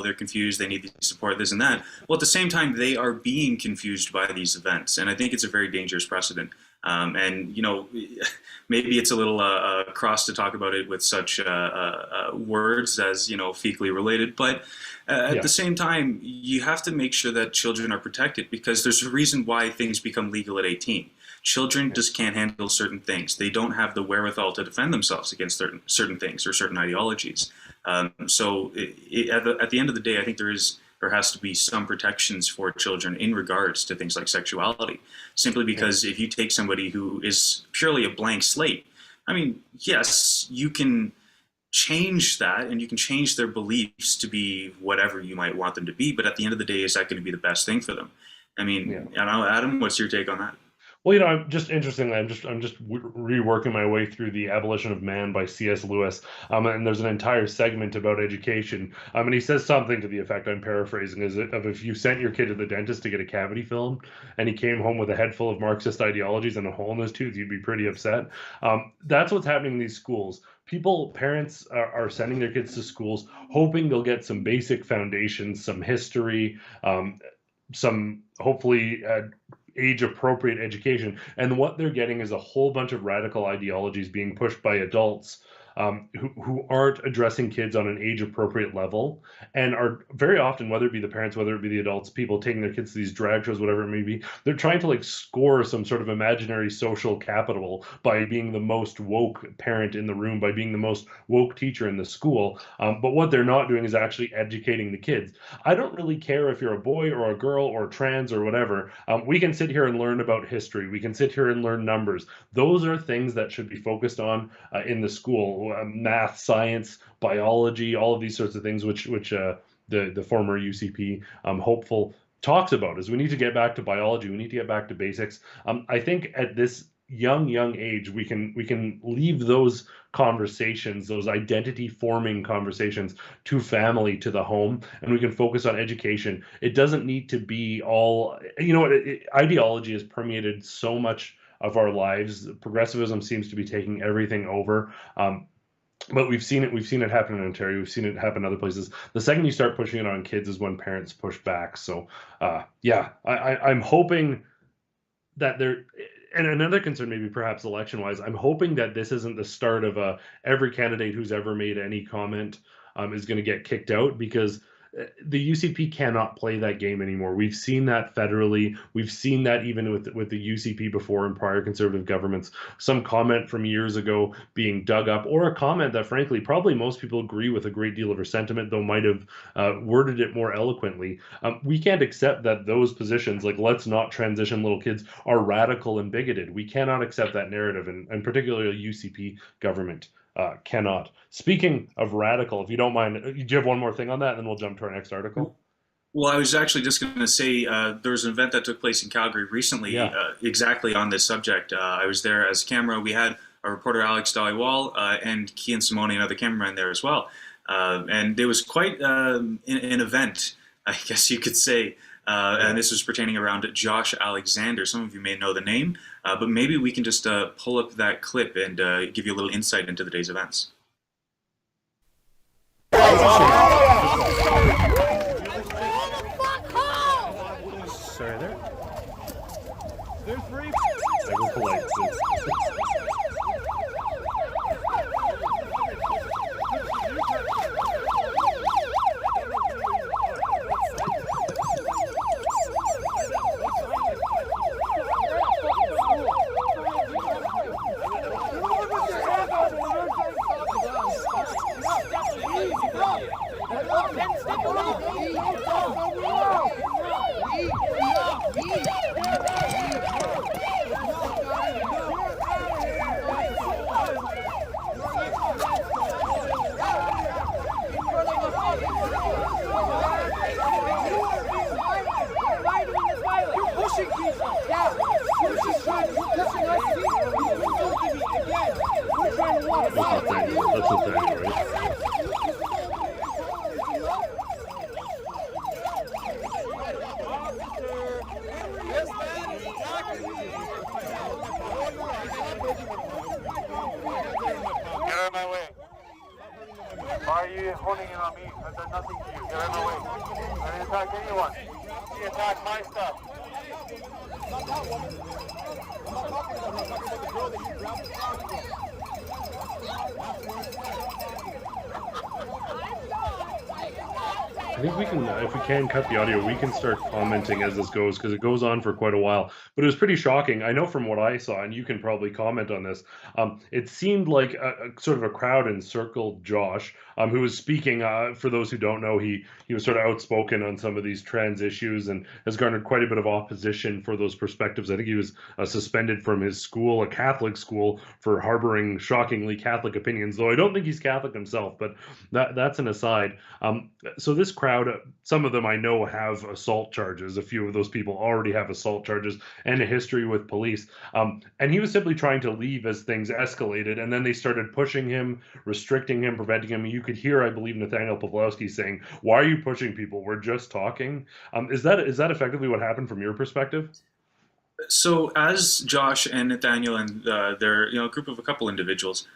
[SPEAKER 2] they're confused, they need the support, this and that. Well, at the same time, they are being confused by these events. And I think it's a very dangerous precedent. Maybe it's a little cross to talk about it with such words as, fecally related. But at the same time, you have to make sure that children are protected, because there's a reason why things become legal at 18. Children just can't handle certain things. They don't have the wherewithal to defend themselves against certain things or certain ideologies. So at the end of the day, I think there has to be some protections for children in regards to things like sexuality, simply because if you take somebody who is purely a blank slate, I mean, yes, you can change that and you can change their beliefs to be whatever you might want them to be, but at the end of the day, is that going to be the best thing for them? I mean, I don't know, Adam, what's your take on that?
[SPEAKER 3] Well, I'm just interestingly, I'm just reworking my way through The Abolition of Man by C.S. Lewis, and there's an entire segment about education, and he says something to the effect, I'm paraphrasing, of if you sent your kid to the dentist to get a cavity filmed, and he came home with a head full of Marxist ideologies and a hole in his tooth, you'd be pretty upset. That's what's happening in these schools. Parents are sending their kids to schools hoping they'll get some basic foundations, some history, some hopefully age-appropriate education, and what they're getting is a whole bunch of radical ideologies being pushed by adults who aren't addressing kids on an age-appropriate level, and are very often, whether it be the parents, whether it be the adults, people taking their kids to these drag shows, whatever it may be, they're trying to score some sort of imaginary social capital by being the most woke parent in the room, by being the most woke teacher in the school. But what they're not doing is actually educating the kids. I don't really care if you're a boy or a girl or trans or whatever. We can sit here and learn about history. We can sit here and learn numbers. Those are things that should be focused on in the school. Math, science, biology, all of these sorts of things, which the former UCP hopeful talks about, is we need to get back to biology. We need to get back to basics. I think at this young age, we can leave those conversations, those identity forming conversations, to family, to the home, and we can focus on education. It doesn't need to be all, ideology has permeated so much of our lives. Progressivism seems to be taking everything over. But we've seen it happen in Ontario. We've seen it happen in other places. The second you start pushing it on kids is when parents push back. So I'm hoping that and another concern, maybe perhaps election wise, I'm hoping that this isn't the start of every candidate who's ever made any comment is going to get kicked out, because the UCP cannot play that game anymore. We've seen that federally. We've seen that even with the UCP before in prior Conservative governments. Some comment from years ago being dug up, or a comment that frankly probably most people agree with a great deal of her sentiment, though might have worded it more eloquently. We can't accept that those positions, like let's not transition little kids, are radical and bigoted. We cannot accept that narrative, and particularly a UCP government cannot. Speaking of radical, if you don't mind, do you have one more thing on that, and then we'll jump to our next article?
[SPEAKER 2] Well, I was actually just going to say there was an event that took place in Calgary recently, exactly on this subject. I was there as camera. We had our reporter Alex Dhaliwal and Kian Simone, another cameraman, there as well. And it was quite an event, I guess you could say. And this was pertaining around Josh Alexander. Some of you may know the name, but maybe we can just pull up that clip and give you a little insight into the day's events.
[SPEAKER 3] Sorry, there's three. I was polite. I think we can, if we can cut the audio, we can start commenting as this goes, because it goes on for quite a while. But it was pretty shocking. I know from what I saw, and you can probably comment on this, it seemed like a sort of a crowd encircled Josh, who was speaking. For those who don't know, he was sort of outspoken on some of these trans issues and has garnered quite a bit of opposition for those perspectives. I think he was suspended from his school, a Catholic school, for harboring shockingly Catholic opinions, though I don't think he's Catholic himself, but that's an aside. So this crowd crowd, some of them I know have assault charges. A few of those people already have assault charges and a history with police. And he was simply trying to leave as things escalated, and then they started pushing him, restricting him, preventing him. You could hear, I believe, Nathaniel Pawlowski saying, "Why are you pushing people? We're just talking." Is that effectively what happened from your perspective?
[SPEAKER 2] So as Josh and Nathaniel and their group of a couple individuals,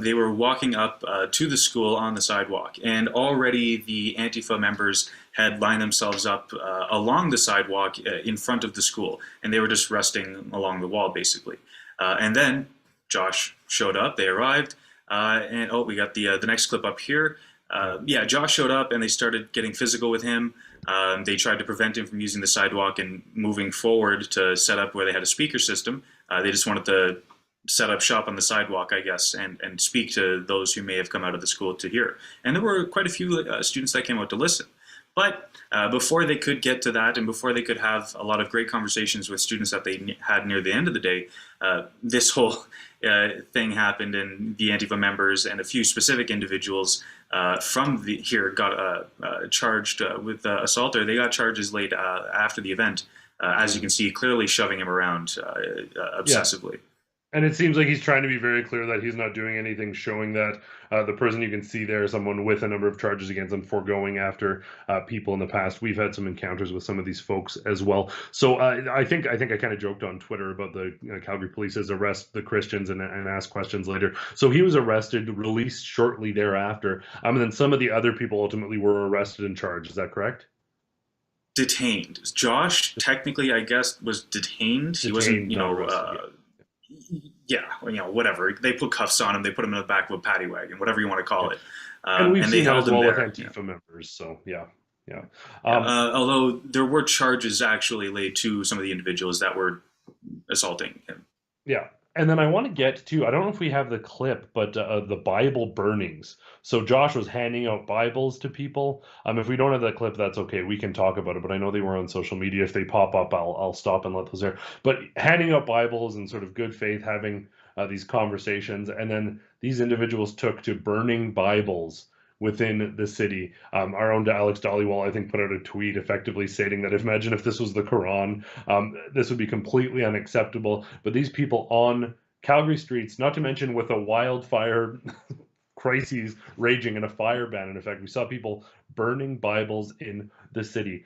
[SPEAKER 2] they were walking up to the school on the sidewalk, and already the Antifa members had lined themselves up along the sidewalk in front of the school, and they were just resting along the wall basically. And then Josh showed up. They arrived, and we got the next clip up here. Josh showed up, and they started getting physical with him. They tried to prevent him from using the sidewalk and moving forward to set up where they had a speaker system. They just wanted to set up shop on the sidewalk, I guess, and speak to those who may have come out of the school to hear. And there were quite a few students that came out to listen. But before they could get to that, and before they could have a lot of great conversations with students that they had near the end of the day, this whole thing happened, and the Antifa members and a few specific individuals from here got charged with assault, or they got charges laid after the event, as you can see, clearly shoving him around obsessively.
[SPEAKER 3] Yeah. And it seems like he's trying to be very clear that he's not doing anything showing that the person you can see there, someone with a number of charges against them for going after people in the past. We've had some encounters with some of these folks as well. So I think I kind of joked on Twitter about the Calgary Police's arrest the Christians and ask questions later. So he was arrested, released shortly thereafter. And then some of the other people ultimately were arrested and charged. Is that correct?
[SPEAKER 2] Detained. Josh, technically, I guess, was detained. He wasn't, whatever. They put cuffs on him. They put him in the back of a paddy wagon, whatever you want to call it.
[SPEAKER 3] And we've seen
[SPEAKER 2] they held
[SPEAKER 3] as well
[SPEAKER 2] him
[SPEAKER 3] with
[SPEAKER 2] there.
[SPEAKER 3] Antifa members. So yeah.
[SPEAKER 2] Although there were charges actually laid to some of the individuals that were assaulting him.
[SPEAKER 3] Yeah. And then I want to get to, I don't know if we have the clip, but the Bible burnings. So Josh was handing out Bibles to people. If we don't have that clip, that's okay. We can talk about it, but I know they were on social media. If they pop up, I'll stop and let those there. But handing out Bibles and sort of good faith, having these conversations. And then these individuals took to burning Bibles within the city. Our own Alex Dollywall, I think, put out a tweet effectively stating that imagine if this was the Quran, this would be completely unacceptable. But these people on Calgary streets, not to mention with a wildfire crises raging and a fire ban in effect, we saw people burning Bibles in the city.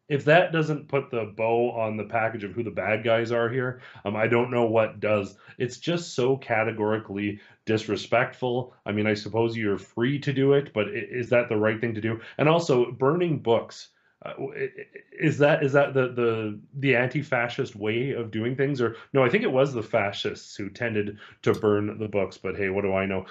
[SPEAKER 3] If that doesn't put the bow on the package of who the bad guys are here, I don't know what does. It's just so categorically disrespectful. I mean, I suppose you're free to do it, but is that the right thing to do? And also, burning books. Is that the anti-fascist way of doing things? Or no, I think it was the fascists who tended to burn the books, but hey, what do I know?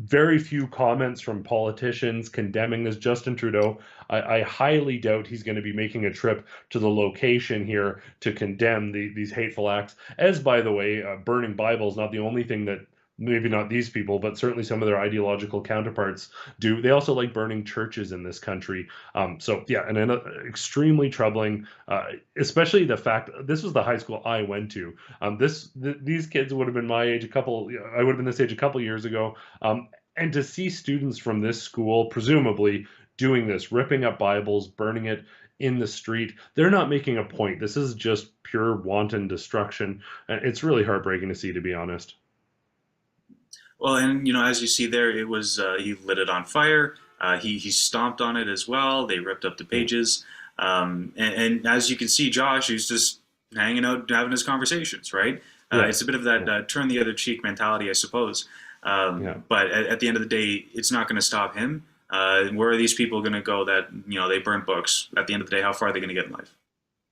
[SPEAKER 3] Very few comments from politicians condemning this. Justin Trudeau, I highly doubt he's going to be making a trip to the location here to condemn these hateful acts. As, by the way, burning Bibles, not the only thing that maybe not these people, but certainly some of their ideological counterparts do. They also like burning churches in this country. So yeah, and extremely troubling, especially the fact this was the high school I went to. These kids would have been my age I would have been this age a couple years ago. And to see students from this school, presumably doing this, ripping up Bibles, burning it in the street, they're not making a point. This is just pure wanton destruction. It's really heartbreaking to see, to be honest.
[SPEAKER 2] Well, and as you see there, it was he lit it on fire. He stomped on it as well. They ripped up the pages, and as you can see, Josh, he's just hanging out, having his conversations. Right? It's a bit of that turn the other cheek mentality, I suppose. But at the end of the day, it's not going to stop him. Where are these people going to go that they burn books? At the end of the day, how far are they going to get in life?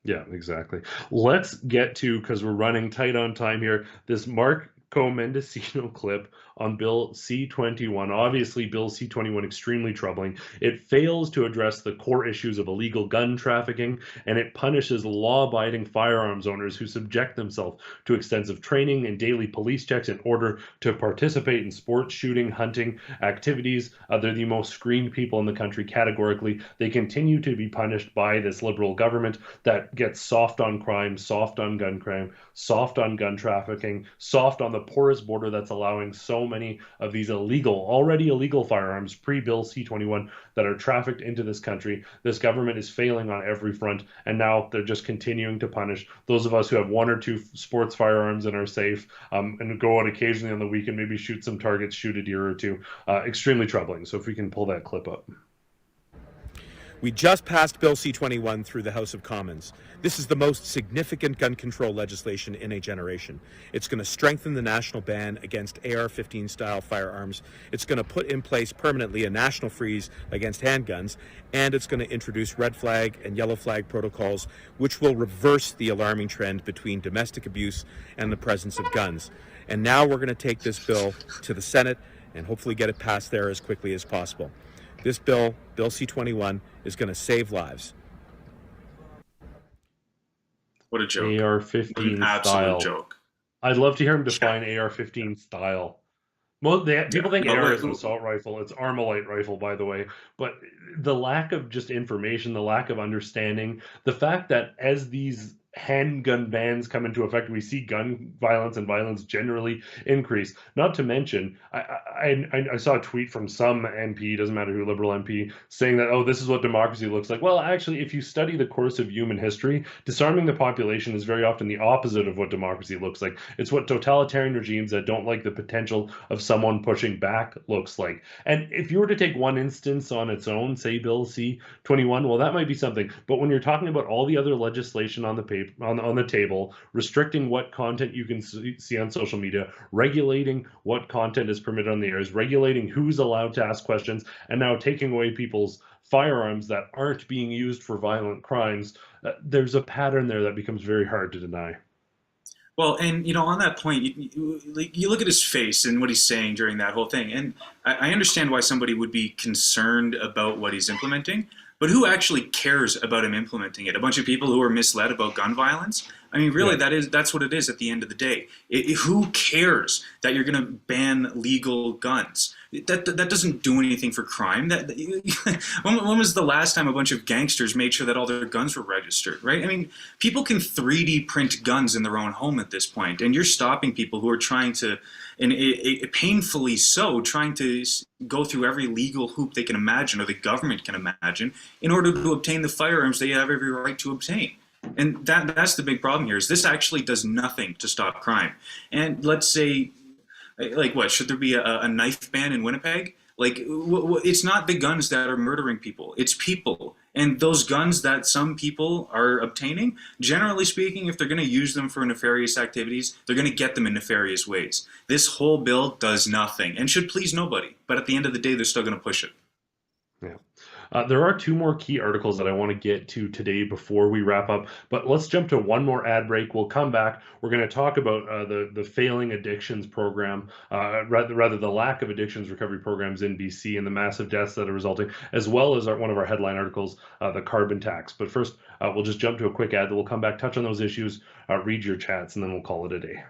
[SPEAKER 3] Yeah, exactly. Let's get to, because we're running tight on time here, this Mark Mendocino clip on Bill C-21. Obviously, Bill C-21 extremely troubling. It fails to address the core issues of illegal gun trafficking, and it punishes law-abiding firearms owners who subject themselves to extensive training and daily police checks in order to participate in sports, shooting, hunting activities. They're the most screened people in the country categorically. They continue to be punished by this Liberal government that gets soft on crime, soft on gun crime, soft on gun trafficking, soft on the a porous border that's allowing so many of these already illegal firearms, pre-Bill C-21, that are trafficked into this country. This government is failing on every front, and now they're just continuing to punish those of us who have 1 or 2 sports firearms and are safe, and go out occasionally on the weekend, maybe shoot some targets, shoot a deer or 2. Extremely troubling. So if we can pull that clip up.
[SPEAKER 14] We just passed Bill C-21 through the House of Commons. This is the most significant gun control legislation in a generation. It's going to strengthen the national ban against AR-15 style firearms. It's going to put in place permanently a national freeze against handguns, and it's going to introduce red flag and yellow flag protocols, which will reverse the alarming trend between domestic abuse and the presence of guns. And now we're going to take this bill to the Senate and hopefully get it passed there as quickly as possible. This bill, Bill C-21, is going to save lives.
[SPEAKER 2] What a joke.
[SPEAKER 3] AR-15 style.
[SPEAKER 2] Joke.
[SPEAKER 3] I'd love to hear him define AR-15 style. Well, people think AR is an assault rifle. It's Armalite rifle, by the way. But the lack of just information, the lack of understanding, the fact that as these handgun bans come into effect, we see gun violence and violence generally increase. Not to mention, I saw a tweet from some MP, doesn't matter who, Liberal MP, saying that, oh, this is what democracy looks like. Well, actually, if you study the course of human history, disarming the population is very often the opposite of what democracy looks like. It's what totalitarian regimes that don't like the potential of someone pushing back looks like. And if you were to take one instance on its own, say Bill C-21, well, that might be something. But when you're talking about all the other legislation on the paper, on the table, restricting what content you can see on social media, regulating what content is permitted on the airs, regulating who's allowed to ask questions, and now taking away people's firearms that aren't being used for violent crimes, there's a pattern there that becomes very hard to deny.
[SPEAKER 2] Well, and, on that point, you look at his face and what he's saying during that whole thing, and I understand why somebody would be concerned about what he's implementing. But who actually cares about him implementing it? A bunch of people who are misled about gun violence? I mean, really, that's what it is at the end of the day. Who cares that you're going to ban legal guns? That doesn't do anything for crime. When was the last time a bunch of gangsters made sure that all their guns were registered, right? I mean, people can 3D print guns in their own home at this point, and you're stopping people who are trying to, and painfully so, trying to go through every legal hoop they can imagine, or the government can imagine, in order to obtain the firearms they have every right to obtain. And that's the big problem here, is this actually does nothing to stop crime. And let's say, like what, should there be a knife ban in Winnipeg? Like, it's not the guns that are murdering people, it's people. And those guns that some people are obtaining, generally speaking, if they're going to use them for nefarious activities, they're going to get them in nefarious ways. This whole bill does nothing and should please nobody. But at the end of the day, they're still going to push it.
[SPEAKER 3] Yeah. There are 2 more key articles that I want to get to today before we wrap up, but let's jump to one more ad break. We'll come back. We're going to talk about the failing addictions program, rather the lack of addictions recovery programs in BC and the massive deaths that are resulting, as well as one of our headline articles, the carbon tax. But first, we'll just jump to a quick ad. We'll come back, touch on those issues, read your chats, and then we'll call it a day.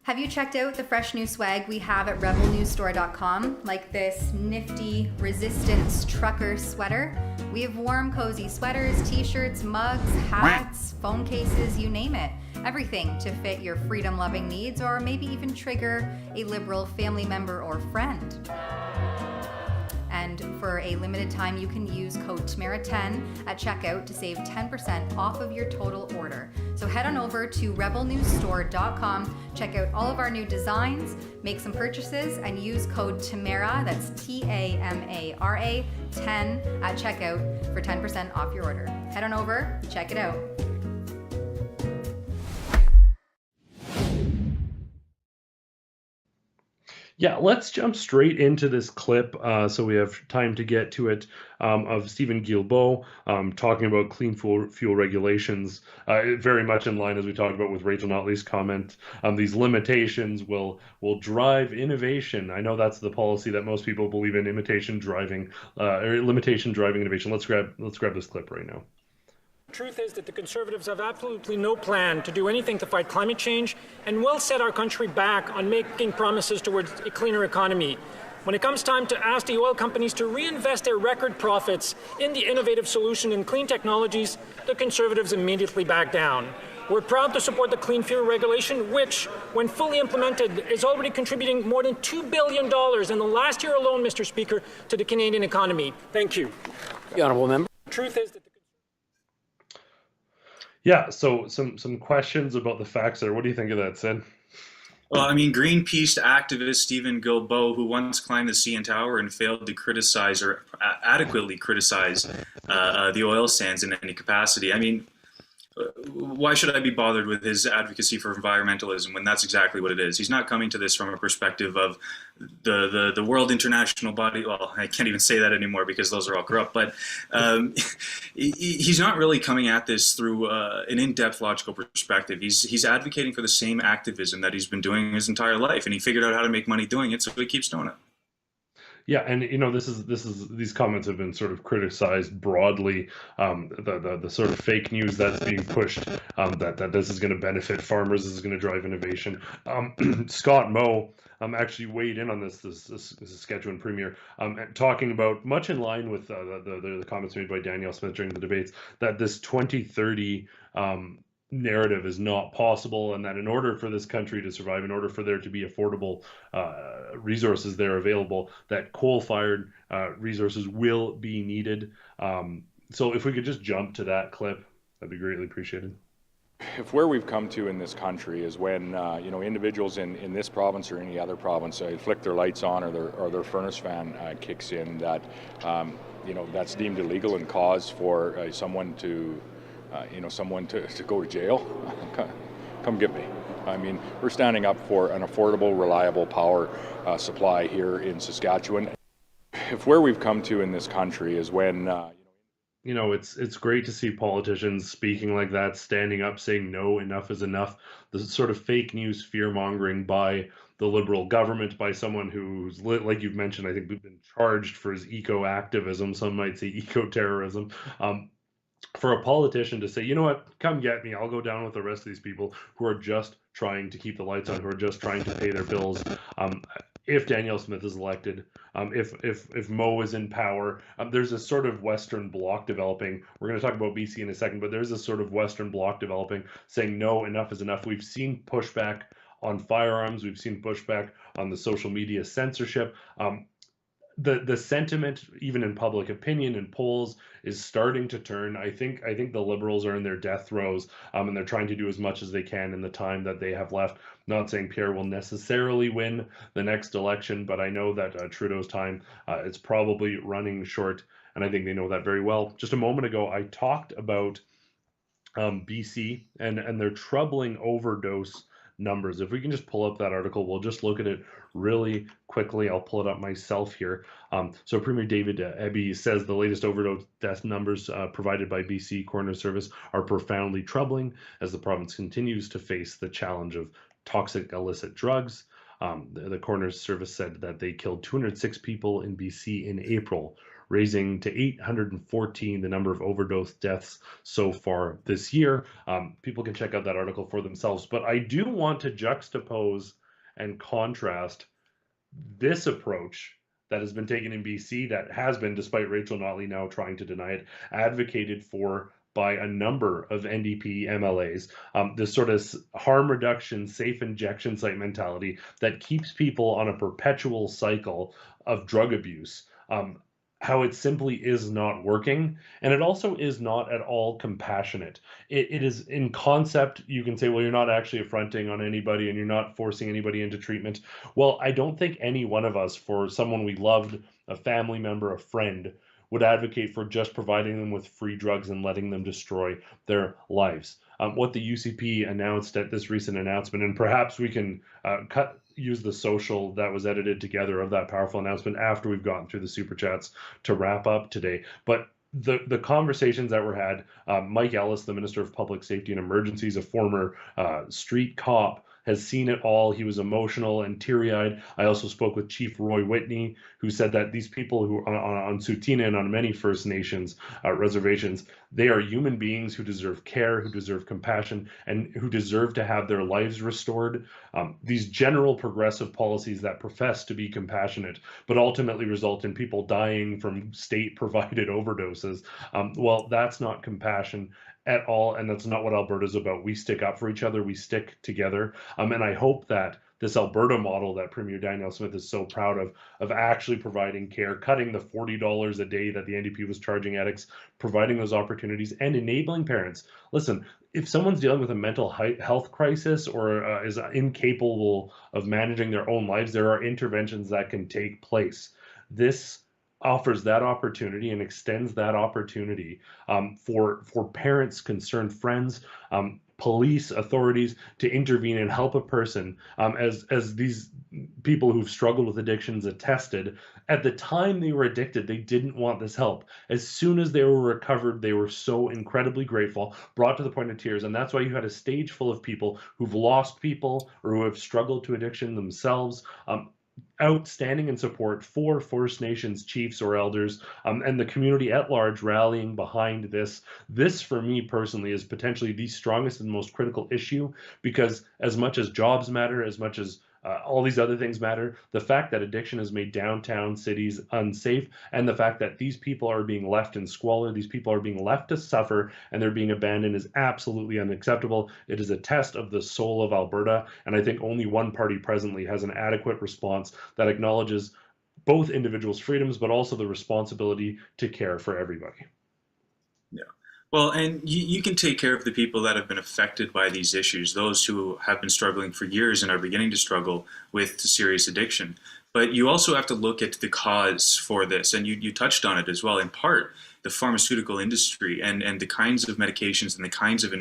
[SPEAKER 15] Have you checked out the fresh new swag we have at rebelnewsstore.com, like this nifty resistance trucker sweater? We have warm, cozy sweaters, t-shirts, mugs, hats, phone cases, you name it. Everything to fit your freedom-loving needs, or maybe even trigger a Liberal family member or friend. And for a limited time, you can use code TAMARA10 at checkout to save 10% off of your total order. So head on over to rebelnewsstore.com, check out all of our new designs, make some purchases, and use code TAMARA, that's TAMARA 10 at checkout for 10% off your order. Head on over, check it out.
[SPEAKER 3] Yeah, let's jump straight into this clip so we have time to get to it, of Steven Guilbeault talking about clean fuel regulations, very much in line as we talked about with Rachel Notley's comment. These limitations will drive innovation. I know that's the policy that most people believe in, limitation driving innovation. Let's grab this clip right now.
[SPEAKER 16] The truth is that the Conservatives have absolutely no plan to do anything to fight climate change and will set our country back on making promises towards a cleaner economy. When it comes time to ask the oil companies to reinvest their record profits in the innovative solution in clean technologies, the Conservatives immediately back down. We're proud to support the Clean Fuel Regulation, which, when fully implemented, is already contributing more than $2 billion in the last year alone, Mr. Speaker, to the Canadian economy. Thank you.
[SPEAKER 9] The honourable member.
[SPEAKER 16] The truth is that
[SPEAKER 3] Yeah, so some questions about the facts there. What do you think of that, Sid?
[SPEAKER 2] Well, I mean, Greenpeace activist Steven Guilbeault, who once climbed the CN Tower and failed to criticize or adequately criticize the oil sands in any capacity. I mean, why should I be bothered with his advocacy for environmentalism when that's exactly what it is? He's not coming to this from a perspective of the world international body. Well, I can't even say that anymore because those are all corrupt. But he's not really coming at this through an in-depth logical perspective. He's advocating for the same activism that he's been doing his entire life, and he figured out how to make money doing it, so he keeps doing it.
[SPEAKER 3] Yeah, and you know, these comments have been sort of criticized broadly. The sort of fake news that's being pushed, that this is going to benefit farmers, this is going to drive innovation. Scott Moe actually weighed in on this Saskatchewan Premier, talking about, much in line with the comments made by Danielle Smith during the debates, that this 2030 narrative is not possible, and that in order for this country to survive, in order for there to be affordable resources there available, that coal-fired resources will be needed. So if we could just jump to that clip, that'd be greatly appreciated.
[SPEAKER 17] If where we've come to in this country is when you know, individuals in this province or any other province flick their lights on, or their furnace fan kicks in, that you know, that's deemed illegal and cause for someone to go to jail, come get me. I mean, we're standing up for an affordable, reliable power supply here in Saskatchewan. If where we've come to in this country is when
[SPEAKER 3] you know, it's great to see politicians speaking like that, standing up, saying no, enough is enough. The sort of fake news, fear mongering by the Liberal government, by someone who's, like you've mentioned, I think we've been charged for his eco-activism. Some might say eco-terrorism. For a politician to say, you know what, come get me, I'll go down with the rest of these people who are just trying to keep the lights on, who are just trying to pay their bills. If Danielle Smith is elected, if Moe is in power, there's a sort of Western Bloc developing. We're going to talk about BC in a second, but there's a sort of Western Bloc developing saying, no, enough is enough. We've seen pushback on firearms. We've seen pushback on the social media censorship. The sentiment, even in public opinion and polls, is starting to turn. I think the Liberals are in their death throes, and they're trying to do as much as they can in the time that they have left. Not saying Pierre will necessarily win the next election, but I know that Trudeau's time is probably running short, and I think they know that very well. Just a moment ago, I talked about BC and their troubling overdose numbers. If we can just pull up that article, we'll just look at it really quickly. I'll pull it up myself here. So Premier David Eby says the latest overdose death numbers provided by BC Coroner Service are profoundly troubling as the province continues to face the challenge of toxic illicit drugs. The Coroner Service said that they killed 206 people in BC in April, raising to 814 the number of overdose deaths so far this year. People can check out that article for themselves, but I do want to juxtapose and contrast this approach that has been taken in BC, that has been, despite Rachel Notley now trying to deny it, advocated for by a number of NDP MLAs, this sort of harm reduction, safe injection site mentality that keeps people on a perpetual cycle of drug abuse. How it simply is not working, and it also is not at all compassionate. It is, in concept, you can say, well, you're not actually affronting on anybody and you're not forcing anybody into treatment. Well, I don't think any one of us, for someone we loved, a family member, a friend, would advocate for just providing them with free drugs and letting them destroy their lives. What the UCP announced at this recent announcement, and perhaps we can use the social that was edited together of that powerful announcement after we've gotten through the super chats to wrap up today. But the conversations that were had, Mike Ellis, the Minister of Public Safety and Emergencies, a former street cop, has seen it all. He was emotional and teary-eyed. I also spoke with Chief Roy Whitney, who said that these people who are on Tsuut'ina and on many First Nations reservations, they are human beings who deserve care, who deserve compassion, and who deserve to have their lives restored. These general progressive policies that profess to be compassionate, but ultimately result in people dying from state-provided overdoses, well, that's not compassion. at all, and that's not what Alberta's about. We stick up for each other, we stick together, and I hope that this Alberta model that Premier Danielle Smith is so proud of actually providing care, cutting the $40 a day that the NDP was charging addicts, providing those opportunities, and enabling parents. Listen, if someone's dealing with a mental health crisis or is incapable of managing their own lives, there are interventions that can take place. This offers that opportunity and extends that opportunity for parents, concerned friends, police authorities to intervene and help a person, as these people who've struggled with addictions attested. At the time they were addicted, they didn't want this help. As soon as they were recovered, they were so incredibly grateful, brought to the point of tears. And that's why you had a stage full of people who've lost people or who have struggled to addiction themselves, outstanding in support for First Nations chiefs or elders, and the community at large rallying behind this. This, for me personally, is potentially the strongest and most critical issue, because as much as jobs matter, as much as all these other things matter, the fact that addiction has made downtown cities unsafe, and the fact that these people are being left in squalor, these people are being left to suffer, and they're being abandoned is absolutely unacceptable. It is a test of the soul of Alberta, and I think only one party presently has an adequate response that acknowledges both individuals' freedoms, but also the responsibility to care for everybody.
[SPEAKER 2] Yeah. Well, and you can take care of the people that have been affected by these issues, those who have been struggling for years and are beginning to struggle with serious addiction. But you also have to look at the cause for this, and you touched on it as well, in part, the pharmaceutical industry and the kinds of medications and the kinds of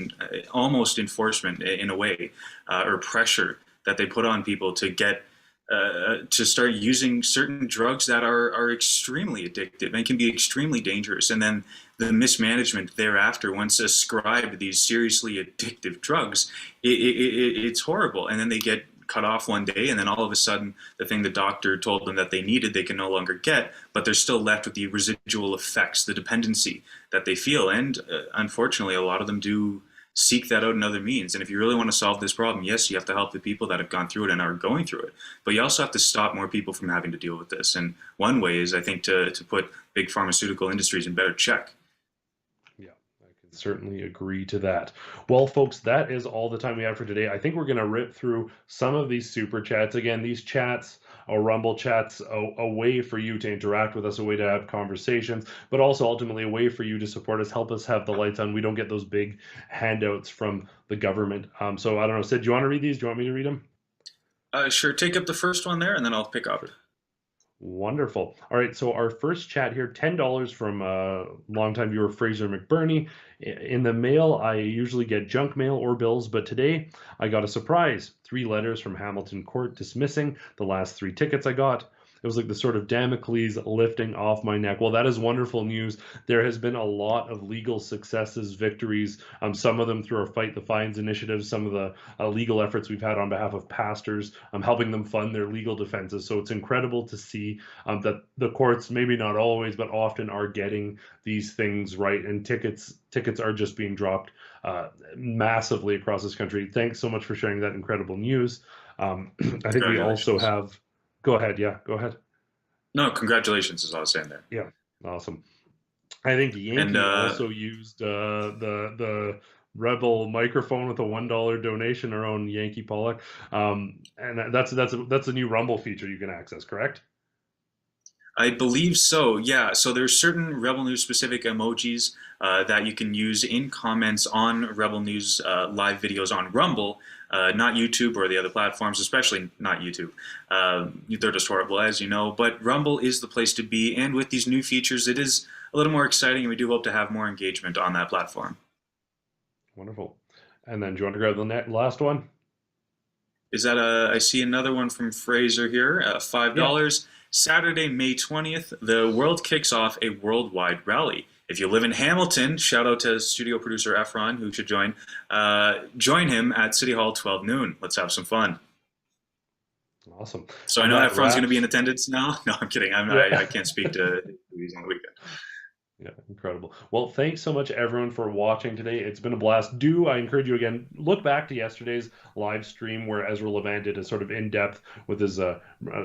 [SPEAKER 2] almost enforcement in a way, or pressure that they put on people to get to start using certain drugs that are extremely addictive and can be extremely dangerous. And then the mismanagement thereafter, once ascribed these seriously addictive drugs, it's horrible. And then they get cut off one day, and then all of a sudden the thing the doctor told them that they needed, they can no longer get, but they're still left with the residual effects, the dependency that they feel. And unfortunately, a lot of them do seek that out in other means. And if you really want to solve this problem, yes, you have to help the people that have gone through it and are going through it, but you also have to stop more people from having to deal with this. And one way is, I think, to put big pharmaceutical industries in better check.
[SPEAKER 3] Yeah, I can certainly agree to that. Well, folks, that is all the time we have for today. I think we're going to rip through some of these super chats. Again, these chats or Rumble chats, a way for you to interact with us, a way to have conversations, but also ultimately a way for you to support us, help us have the lights on. We don't get those big handouts from the government. So I don't know, Sid, do you want to read these? Do you want me to read them?
[SPEAKER 2] Sure, take up the first one there, and then I'll pick up.
[SPEAKER 3] Wonderful. All right, so our first chat here, $10 from longtime viewer Fraser McBurney. In the mail, I usually get junk mail or bills, but today I got a surprise. 3 letters from Hamilton Court dismissing the last 3 tickets I got. It was like the sort of Damocles lifting off my neck. Well, that is wonderful news. There has been a lot of legal successes, victories, some of them through our Fight the Fines initiative, some of the legal efforts we've had on behalf of pastors, helping them fund their legal defenses. So it's incredible to see that the courts, maybe not always, but often are getting these things right, and tickets are just being dropped massively across this country. Thanks so much for sharing that incredible news. I think we also have... Go ahead. Yeah, go ahead.
[SPEAKER 2] No, congratulations is all I was saying there.
[SPEAKER 3] Yeah, awesome. I think Yankee also used the Rebel microphone with a $1 donation, our own Yankee Pollock. And that's a new Rumble feature you can access, correct?
[SPEAKER 2] I believe so, yeah. So there's certain Rebel News specific emojis that you can use in comments on Rebel News live videos on Rumble, not YouTube or the other platforms, especially not YouTube. They're just horrible, as you know, but Rumble is the place to be, and with these new features, it is a little more exciting, and we do hope to have more engagement on that platform.
[SPEAKER 3] Wonderful. And then do you want to grab the last one?
[SPEAKER 2] Is that I see another one from Fraser here, $5. Yeah. Saturday, May 20th, the world kicks off a worldwide rally. If you live in Hamilton, shout out to studio producer Efron, who should join him at City Hall 12 noon. Let's have some fun.
[SPEAKER 3] Awesome.
[SPEAKER 2] So I know Efron's going to be in attendance now. No, I'm kidding. I can't speak to these on the weekend.
[SPEAKER 3] Yeah, incredible. Well, thanks so much, everyone, for watching today. It's been a blast. I encourage you again, look back to yesterday's live stream where Ezra Levant did a sort of in-depth with his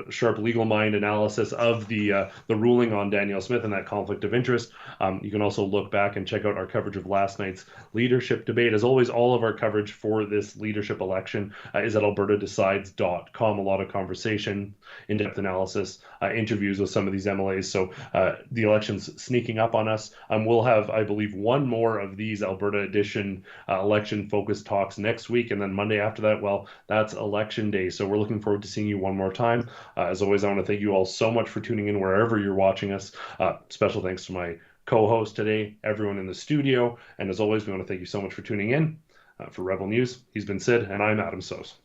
[SPEAKER 3] sharp legal mind analysis of the ruling on Danielle Smith and that conflict of interest. You can also look back and check out our coverage of last night's leadership debate. As always, all of our coverage for this leadership election is at albertadecides.com. A lot of conversation, in-depth analysis, interviews with some of these MLAs. So the election's sneaking up on us. We'll have, I believe, one more of these Alberta edition election-focused talks next week, and then Monday after that, well, that's election day. So we're looking forward to seeing you one more time. As always, I want to thank you all so much for tuning in wherever you're watching us. Special thanks to my co-host today, everyone in the studio, and as always, we want to thank you so much for tuning in. For Rebel News, he's been Sid, and I'm Adam Sos.